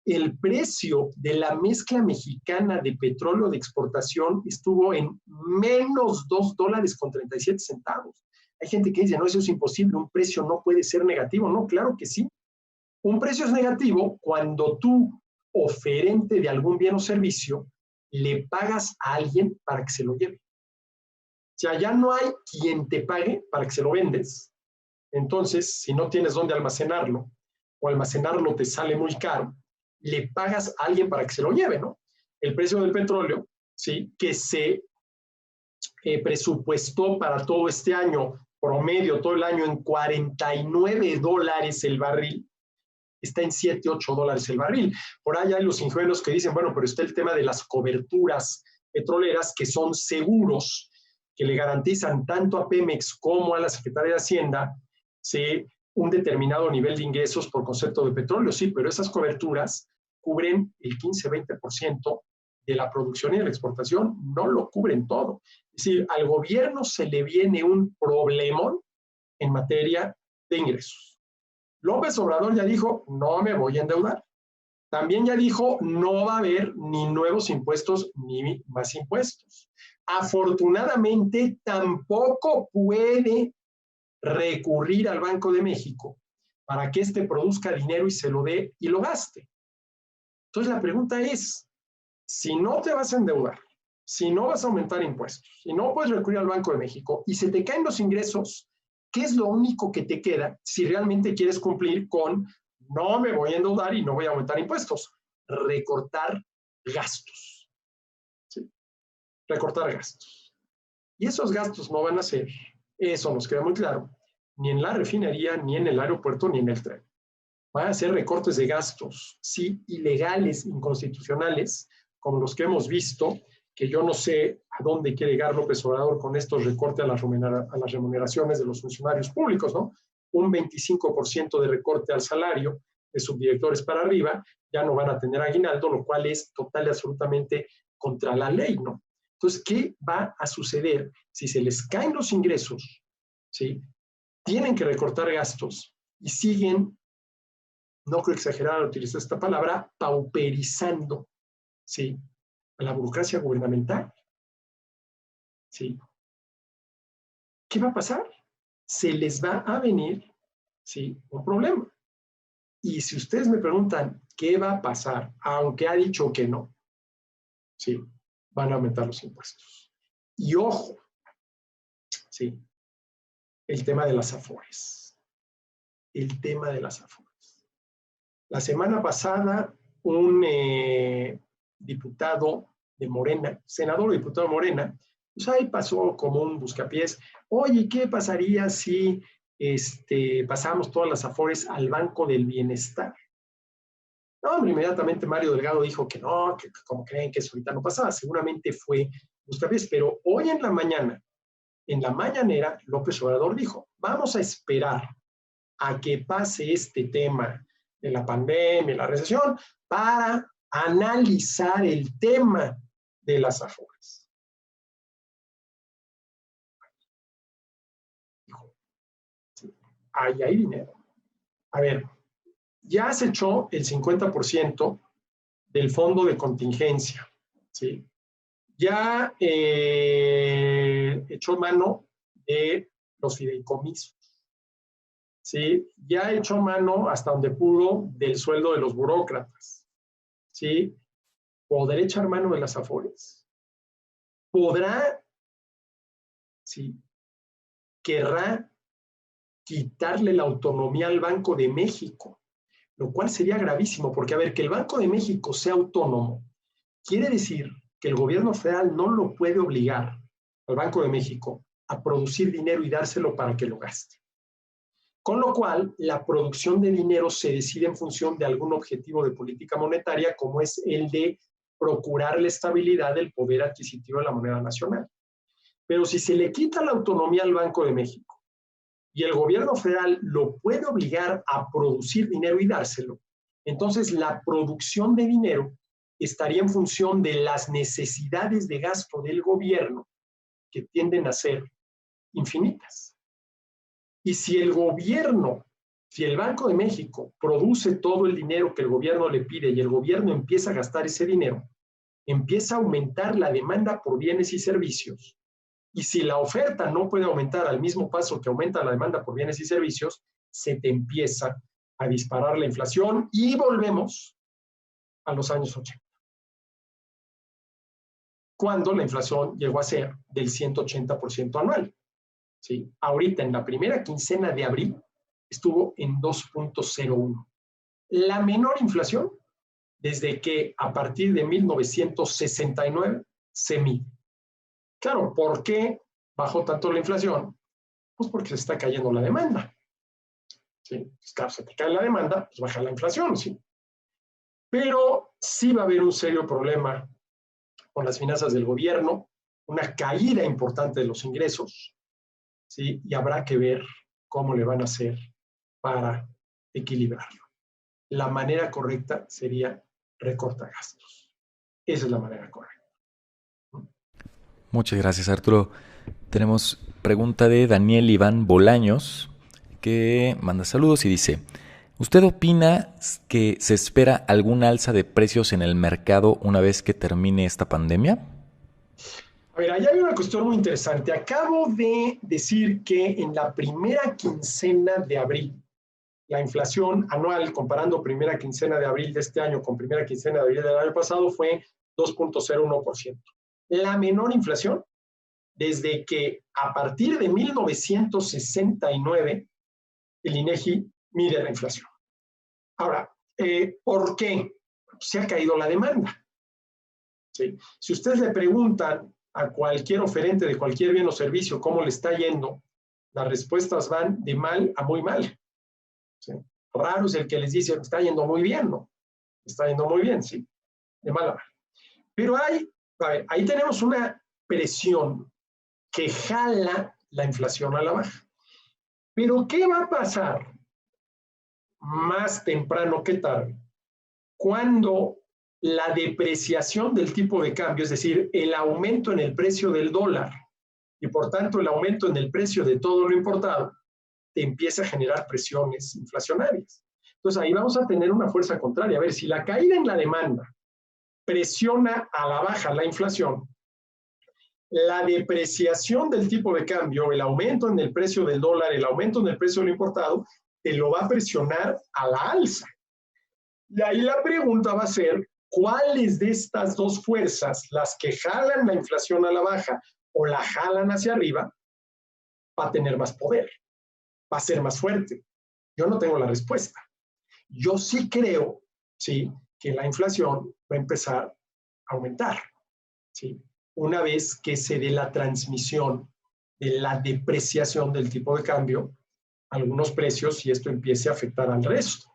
el precio de la mezcla mexicana de petróleo de exportación estuvo en menos $2.37. Hay gente que dice, no, eso es imposible, un precio no puede ser negativo. No, claro que sí. Un precio es negativo cuando tú, oferente de algún bien o servicio, le pagas a alguien para que se lo lleve. O sea, ya no hay quien te pague para que se lo vendes. Entonces, si no tienes dónde almacenarlo o almacenarlo te sale muy caro, le pagas a alguien para que se lo lleve, ¿no? El precio del petróleo, ¿sí? Que se presupuestó para todo este año, promedio todo el año en $49 el barril, está en 7, 8 dólares el barril. Por ahí hay los ingenuos que dicen, bueno, pero está el tema de las coberturas petroleras que son seguros, que le garantizan tanto a Pemex como a la Secretaría de Hacienda, ¿sí?, un determinado nivel de ingresos por concepto de petróleo, sí, pero esas coberturas cubren el 15-20% de la producción y de la exportación, no lo cubren todo. Es decir, al gobierno se le viene un problemón en materia de ingresos. López Obrador ya dijo, no me voy a endeudar. También ya dijo, no va a haber ni nuevos impuestos ni más impuestos. Afortunadamente, tampoco puede recurrir al Banco de México para que éste produzca dinero y se lo dé y lo gaste. Entonces la pregunta es, si no te vas a endeudar, si no vas a aumentar impuestos, si no puedes recurrir al Banco de México y se te caen los ingresos, ¿qué es lo único que te queda si realmente quieres cumplir con no me voy a endeudar y no voy a aumentar impuestos? Recortar gastos. ¿Sí? Recortar gastos. Y esos gastos no van a ser, eso nos queda muy claro, ni en la refinería, ni en el aeropuerto, ni en el tren. Van a ser recortes de gastos, sí, ilegales, inconstitucionales, como los que hemos visto, que yo no sé a dónde quiere llegar López Obrador con estos recortes a las remuneraciones de los funcionarios públicos, ¿no? Un 25% de recorte al salario de subdirectores para arriba, ya no van a tener aguinaldo, lo cual es total y absolutamente contra la ley, ¿no? Entonces, ¿qué va a suceder si se les caen los ingresos, ¿sí? Tienen que recortar gastos y siguen, no creo exagerar al utilizar esta palabra, pauperizando, ¿sí?, a la burocracia gubernamental? ¿Sí? ¿Qué va a pasar? Se les va a venir, ¿sí?, un problema. Y si ustedes me preguntan qué va a pasar, aunque ha dicho que no, ¿sí?, van a aumentar los impuestos. Y ojo, ¿sí?, el tema de las afores. El tema de las afores. La semana pasada, un diputado de Morena, senador o diputado de Morena, pues ahí pasó como un buscapiés. Oye, ¿qué pasaría si pasamos todas las afores al Banco del Bienestar? No, hombre, inmediatamente Mario Delgado dijo que no, que como creen que eso ahorita no pasaba, seguramente fue buscapiés, pero hoy en la mañana, en la mañanera, López Obrador dijo, vamos a esperar a que pase este tema de la pandemia, la recesión, para analizar el tema de las afores. Dijo, sí, ahí hay dinero. A ver, ya se echó el 50% del fondo de contingencia, ¿sí? Ya echó mano de los fideicomisos, ¿sí? Ya echó mano hasta donde pudo del sueldo de los burócratas, ¿sí? ¿Podrá echar mano de las afores? ¿Podrá, sí, querrá quitarle la autonomía al Banco de México? Lo cual sería gravísimo, porque a ver, que el Banco de México sea autónomo, quiere decir que el gobierno federal no lo puede obligar al Banco de México a producir dinero y dárselo para que lo gaste. Con lo cual, la producción de dinero se decide en función de algún objetivo de política monetaria, como es el de procurar la estabilidad del poder adquisitivo de la moneda nacional. Pero si se le quita la autonomía al Banco de México y el gobierno federal lo puede obligar a producir dinero y dárselo, entonces la producción de dinero estaría en función de las necesidades de gasto del gobierno, que tienden a ser infinitas. Y si el gobierno, si el Banco de México produce todo el dinero que el gobierno le pide y el gobierno empieza a gastar ese dinero, empieza a aumentar la demanda por bienes y servicios. Y si la oferta no puede aumentar al mismo paso que aumenta la demanda por bienes y servicios, se te empieza a disparar la inflación y volvemos a los años 80. Cuando la inflación llegó a ser del 180% anual. ¿Sí? Ahorita, en la primera quincena de abril, estuvo en 2.01. La menor inflación desde que a partir de 1969 se mide. Claro, ¿por qué bajó tanto la inflación? Pues porque se está cayendo la demanda. ¿sí? Pues, claro, se te cae la demanda, pues baja la inflación, ¿sí? Pero sí va a haber un serio problema con las finanzas del gobierno, una caída importante de los ingresos, ¿sí? Y habrá que ver cómo le van a hacer para equilibrarlo. La manera correcta sería recortar gastos. Esa es la manera correcta. Muchas gracias, Arturo. Tenemos pregunta de Daniel Iván Bolaños, que manda saludos y dice: ¿usted opina que se espera algún alza de precios en el mercado una vez que termine esta pandemia? A ver, allá hay una cuestión muy interesante. Acabo de decir que en la primera quincena de abril, la inflación anual, comparando primera quincena de abril de este año con primera quincena de abril del año pasado, fue 2.01%. La menor inflación desde que a partir de 1969 el INEGI mide la inflación. Ahora, ¿por qué? Se ha caído la demanda. ¿Sí? Si ustedes le preguntan a cualquier oferente de cualquier bien o servicio cómo le está yendo, las respuestas van de mal a muy mal. ¿Sí? Raro es el que les dice, está yendo muy bien, ¿no? Está yendo muy bien, sí, de mal a mal. Pero ahí tenemos una presión que jala la inflación a la baja. Pero ¿qué va a pasar más temprano que tarde cuando la depreciación del tipo de cambio, es decir, el aumento en el precio del dólar y por tanto el aumento en el precio de todo lo importado, te empieza a generar presiones inflacionarias? Entonces ahí vamos a tener una fuerza contraria. A ver, si la caída en la demanda presiona a la baja la inflación, la depreciación del tipo de cambio, el aumento en el precio del dólar, el aumento en el precio de lo importado, te lo va a presionar a la alza. Y ahí la pregunta va a ser, ¿cuáles de estas dos fuerzas, las que jalan la inflación a la baja o la jalan hacia arriba, va a tener más poder? ¿Va a ser más fuerte? Yo no tengo la respuesta. Yo sí creo, ¿sí?, que la inflación va a empezar a aumentar, ¿sí?, una vez que se dé la transmisión de la depreciación del tipo de cambio a algunos precios y esto empiece a afectar al resto.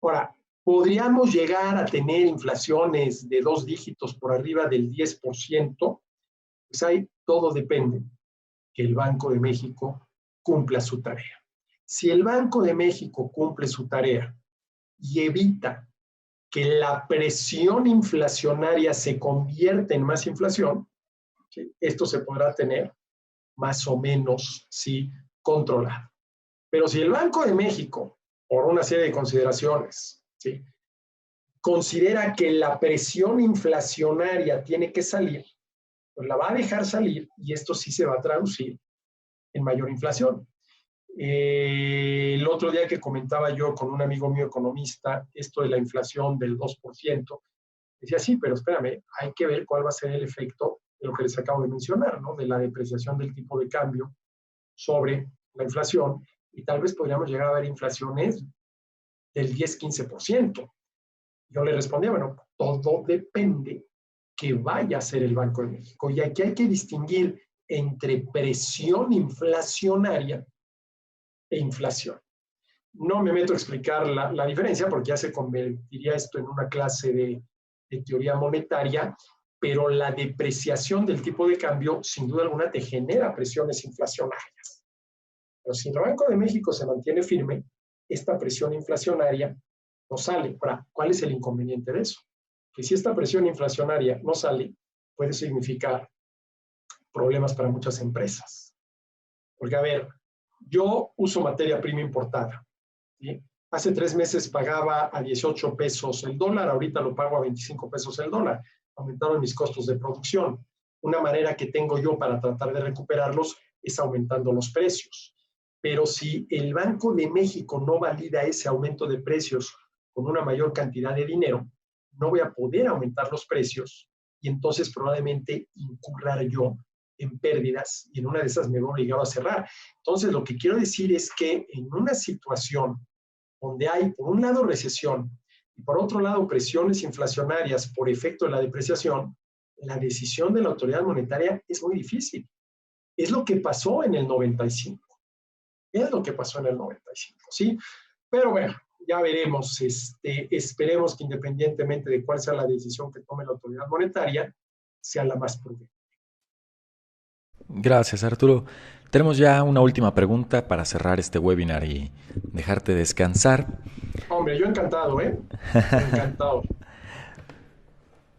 Ahora, ¿podríamos llegar a tener inflaciones de 2 dígitos por arriba del 10%? Pues ahí todo depende que el Banco de México cumpla su tarea. Si el Banco de México cumple su tarea y evita que la presión inflacionaria se convierta en más inflación, ¿sí?, esto se podrá tener más o menos, sí, controlado. Pero si el Banco de México, por una serie de consideraciones, ¿sí?, considera que la presión inflacionaria tiene que salir, pues la va a dejar salir y esto sí se va a traducir en mayor inflación. El otro día que comentaba yo con un amigo mío economista esto de la inflación del 2%, decía, sí, pero espérame, hay que ver cuál va a ser el efecto de lo que les acabo de mencionar, ¿no?, de la depreciación del tipo de cambio sobre la inflación, y tal vez podríamos llegar a ver inflaciones del 10-15%. Yo le respondía, bueno, todo depende que vaya a ser el Banco de México. Y aquí hay que distinguir entre presión inflacionaria e inflación. No me meto a explicar la diferencia porque ya se convertiría esto en una clase de teoría monetaria, pero la depreciación del tipo de cambio sin duda alguna te genera presiones inflacionarias. Pero si el Banco de México se mantiene firme, esta presión inflacionaria no sale. Ahora, ¿cuál es el inconveniente de eso? Que si esta presión inflacionaria no sale, puede significar problemas para muchas empresas. Porque, a ver, yo uso materia prima importada, ¿sí? Hace 3 meses pagaba a 18 pesos el dólar, ahorita lo pago a 25 pesos el dólar. Aumentaron mis costos de producción. Una manera que tengo yo para tratar de recuperarlos es aumentando los precios. Pero si el Banco de México no valida ese aumento de precios con una mayor cantidad de dinero, no voy a poder aumentar los precios y entonces probablemente incurra yo en pérdidas y en una de esas me veo obligado a cerrar. Entonces, lo que quiero decir es que en una situación donde hay, por un lado, recesión y por otro lado, presiones inflacionarias por efecto de la depreciación, la decisión de la autoridad monetaria es muy difícil. Es lo que pasó en el 95. Es lo que pasó en el 95, ¿sí? Pero bueno, ya veremos, esperemos que independientemente de cuál sea la decisión que tome la autoridad monetaria, sea la más prudente. Gracias, Arturo. Tenemos ya una última pregunta para cerrar este webinar y dejarte descansar. Hombre, yo encantado, ¿eh? Encantado.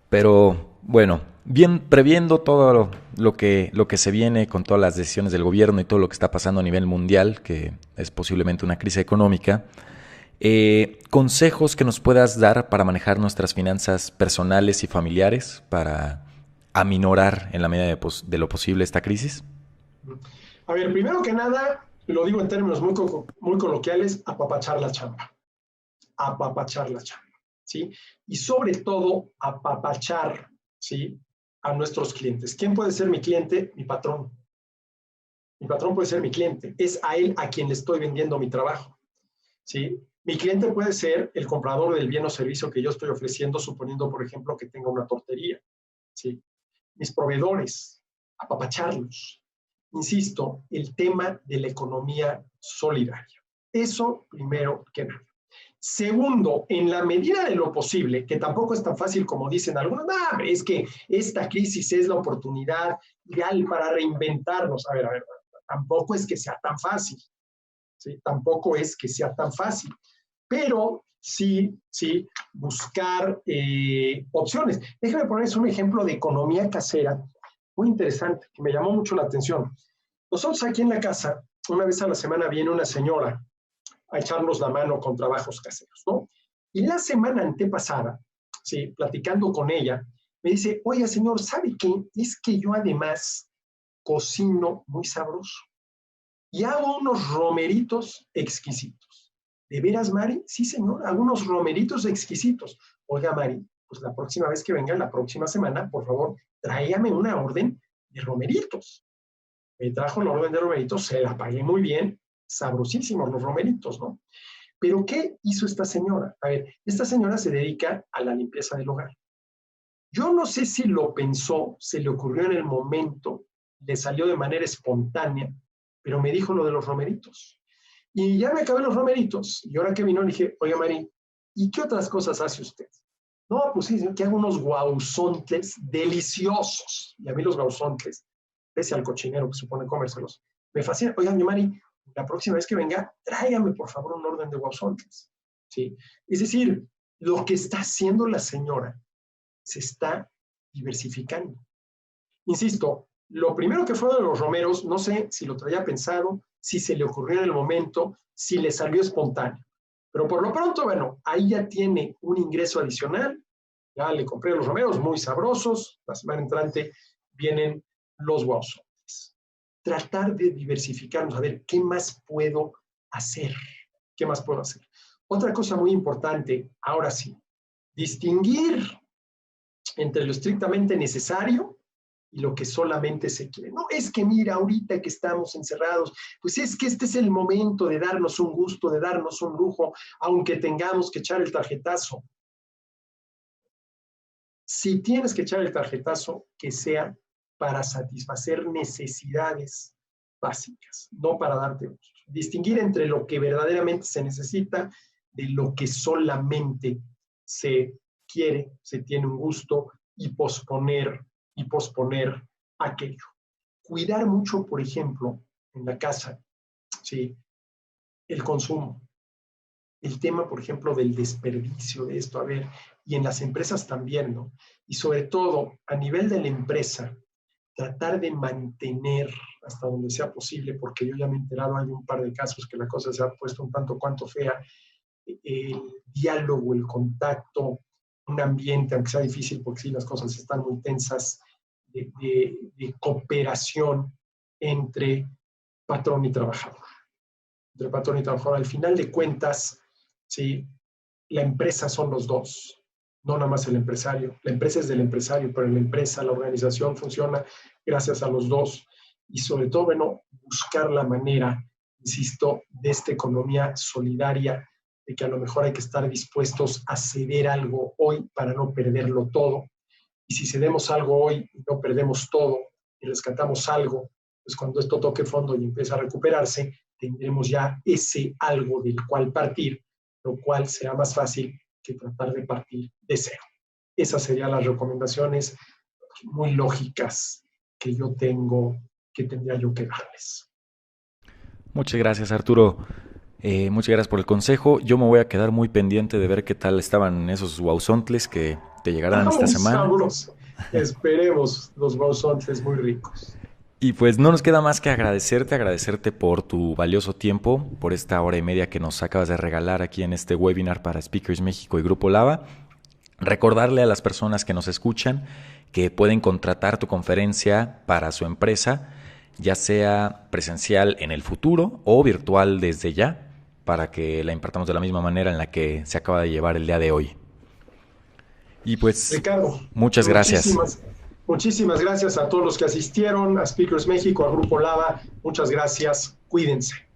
Pero bueno, bien previendo todo lo que se viene con todas las decisiones del gobierno y todo lo que está pasando a nivel mundial, que es posiblemente una crisis económica, consejos que nos puedas dar para manejar nuestras finanzas personales y familiares para aminorar en la medida de lo posible esta crisis. A ver, primero que nada, lo digo en términos muy coloquiales, apapachar la chamba. Apapachar la chamba, ¿sí? Y sobre todo, apapachar, ¿sí? A nuestros clientes. ¿Quién puede ser mi cliente? Mi patrón. Mi patrón puede ser mi cliente. Es a él a quien le estoy vendiendo mi trabajo, ¿sí? Mi cliente puede ser el comprador del bien o servicio que yo estoy ofreciendo, suponiendo, por ejemplo, que tenga una tortería, ¿sí? Mis proveedores, apapacharlos. Insisto, el tema de la economía solidaria. Eso primero que nada. Segundo, en la medida de lo posible, que tampoco es tan fácil como dicen algunos, no, es que esta crisis es la oportunidad ideal para reinventarnos. A ver, tampoco es que sea tan fácil, ¿sí? Tampoco es que sea tan fácil, pero sí, buscar opciones. Déjame ponerles un ejemplo de economía casera muy interesante, que me llamó mucho la atención. Nosotros aquí en la casa, una vez a la semana viene una señora a echarnos la mano con trabajos caseros, ¿no? Y la semana antepasada, sí, platicando con ella, me dice, oiga, señor, ¿sabe qué? Es que yo además cocino muy sabroso y hago unos romeritos exquisitos. ¿De veras, Mari? Sí, señor, hago unos romeritos exquisitos. Oiga, Mari, pues la próxima vez que venga, la próxima semana, por favor, tráigame una orden de romeritos. Me trajo la orden de romeritos, se la pagué muy bien, sabrosísimos los romeritos, ¿no? Pero ¿qué hizo esta señora? A ver, esta señora se dedica a la limpieza del hogar. Yo no sé si lo pensó, se le ocurrió en el momento, le salió de manera espontánea, pero me dijo lo de los romeritos. Y ya me acabé los romeritos. Y ahora que vino le dije, oiga, Mari, ¿y qué otras cosas hace usted? No, pues sí, que hago unos guauzontles deliciosos. Y a mí los guauzontles, pese al cochinero que supone comérselos, me fascina. Oigan, Mari, la próxima vez que venga, tráigame por favor un orden de guauzontles. ¿Sí? Es decir, lo que está haciendo la señora se está diversificando. Insisto, lo primero que fue de los romeros, no sé si lo traía pensado, si se le ocurrió en el momento, si le salió espontáneo. Pero por lo pronto, bueno, ahí ya tiene un ingreso adicional. Ya le compré los romeros muy sabrosos. La semana entrante vienen los guauzones. Tratar de diversificarnos, a ver, ¿qué más puedo hacer? ¿Qué más puedo hacer? Otra cosa muy importante, ahora sí, distinguir entre lo estrictamente necesario y lo que solamente se quiere. No, es que mira, ahorita que estamos encerrados, pues es que este es el momento de darnos un gusto, de darnos un lujo, aunque tengamos que echar el tarjetazo. Si tienes que echar el tarjetazo, que sea para satisfacer necesidades básicas, no para darte gusto. Distinguir entre lo que verdaderamente se necesita de lo que solamente se quiere, se tiene un gusto y posponer aquello. Cuidar mucho, por ejemplo, en la casa, ¿sí? El consumo. El tema, por ejemplo, del desperdicio de esto, a ver, y en las empresas también, ¿no? Y sobre todo, a nivel de la empresa, tratar de mantener hasta donde sea posible, porque yo ya me he enterado, hay un par de casos que la cosa se ha puesto un tanto cuanto fea, el diálogo, el contacto, un ambiente, aunque sea difícil, porque sí, las cosas están muy tensas, de cooperación entre patrón y trabajador. Entre patrón y trabajador, al final de cuentas, ¿sí? La empresa son los dos, no nada más el empresario. La empresa es del empresario, pero la empresa, la organización funciona gracias a los dos. Y sobre todo, bueno, buscar la manera, insisto, de esta economía solidaria, de que a lo mejor hay que estar dispuestos a ceder algo hoy para no perderlo todo. Y si cedemos algo hoy y no perdemos todo y rescatamos algo, pues cuando esto toque fondo y empieza a recuperarse, tendremos ya ese algo del cual partir, lo cual será más fácil que tratar de partir de cero. Esas serían las recomendaciones muy lógicas que yo tendría yo que darles. Muchas gracias, Arturo. Muchas gracias por el consejo. Yo me voy a quedar muy pendiente de ver qué tal estaban esos guauzontles que te llegarán esta semana. Sabroso. Esperemos los guauzontles muy ricos. Y pues no nos queda más que agradecerte por tu valioso tiempo, por esta hora y media que nos acabas de regalar aquí en este webinar para Speakers México y Grupo Lava. Recordarle a las personas que nos escuchan que pueden contratar tu conferencia para su empresa, ya sea presencial en el futuro o virtual desde ya, para que la impartamos de la misma manera en la que se acaba de llevar el día de hoy. Y pues, Ricardo, muchas gracias. Muchísimas gracias a todos los que asistieron, a Speakers México, a Grupo Lava. Muchas gracias. Cuídense.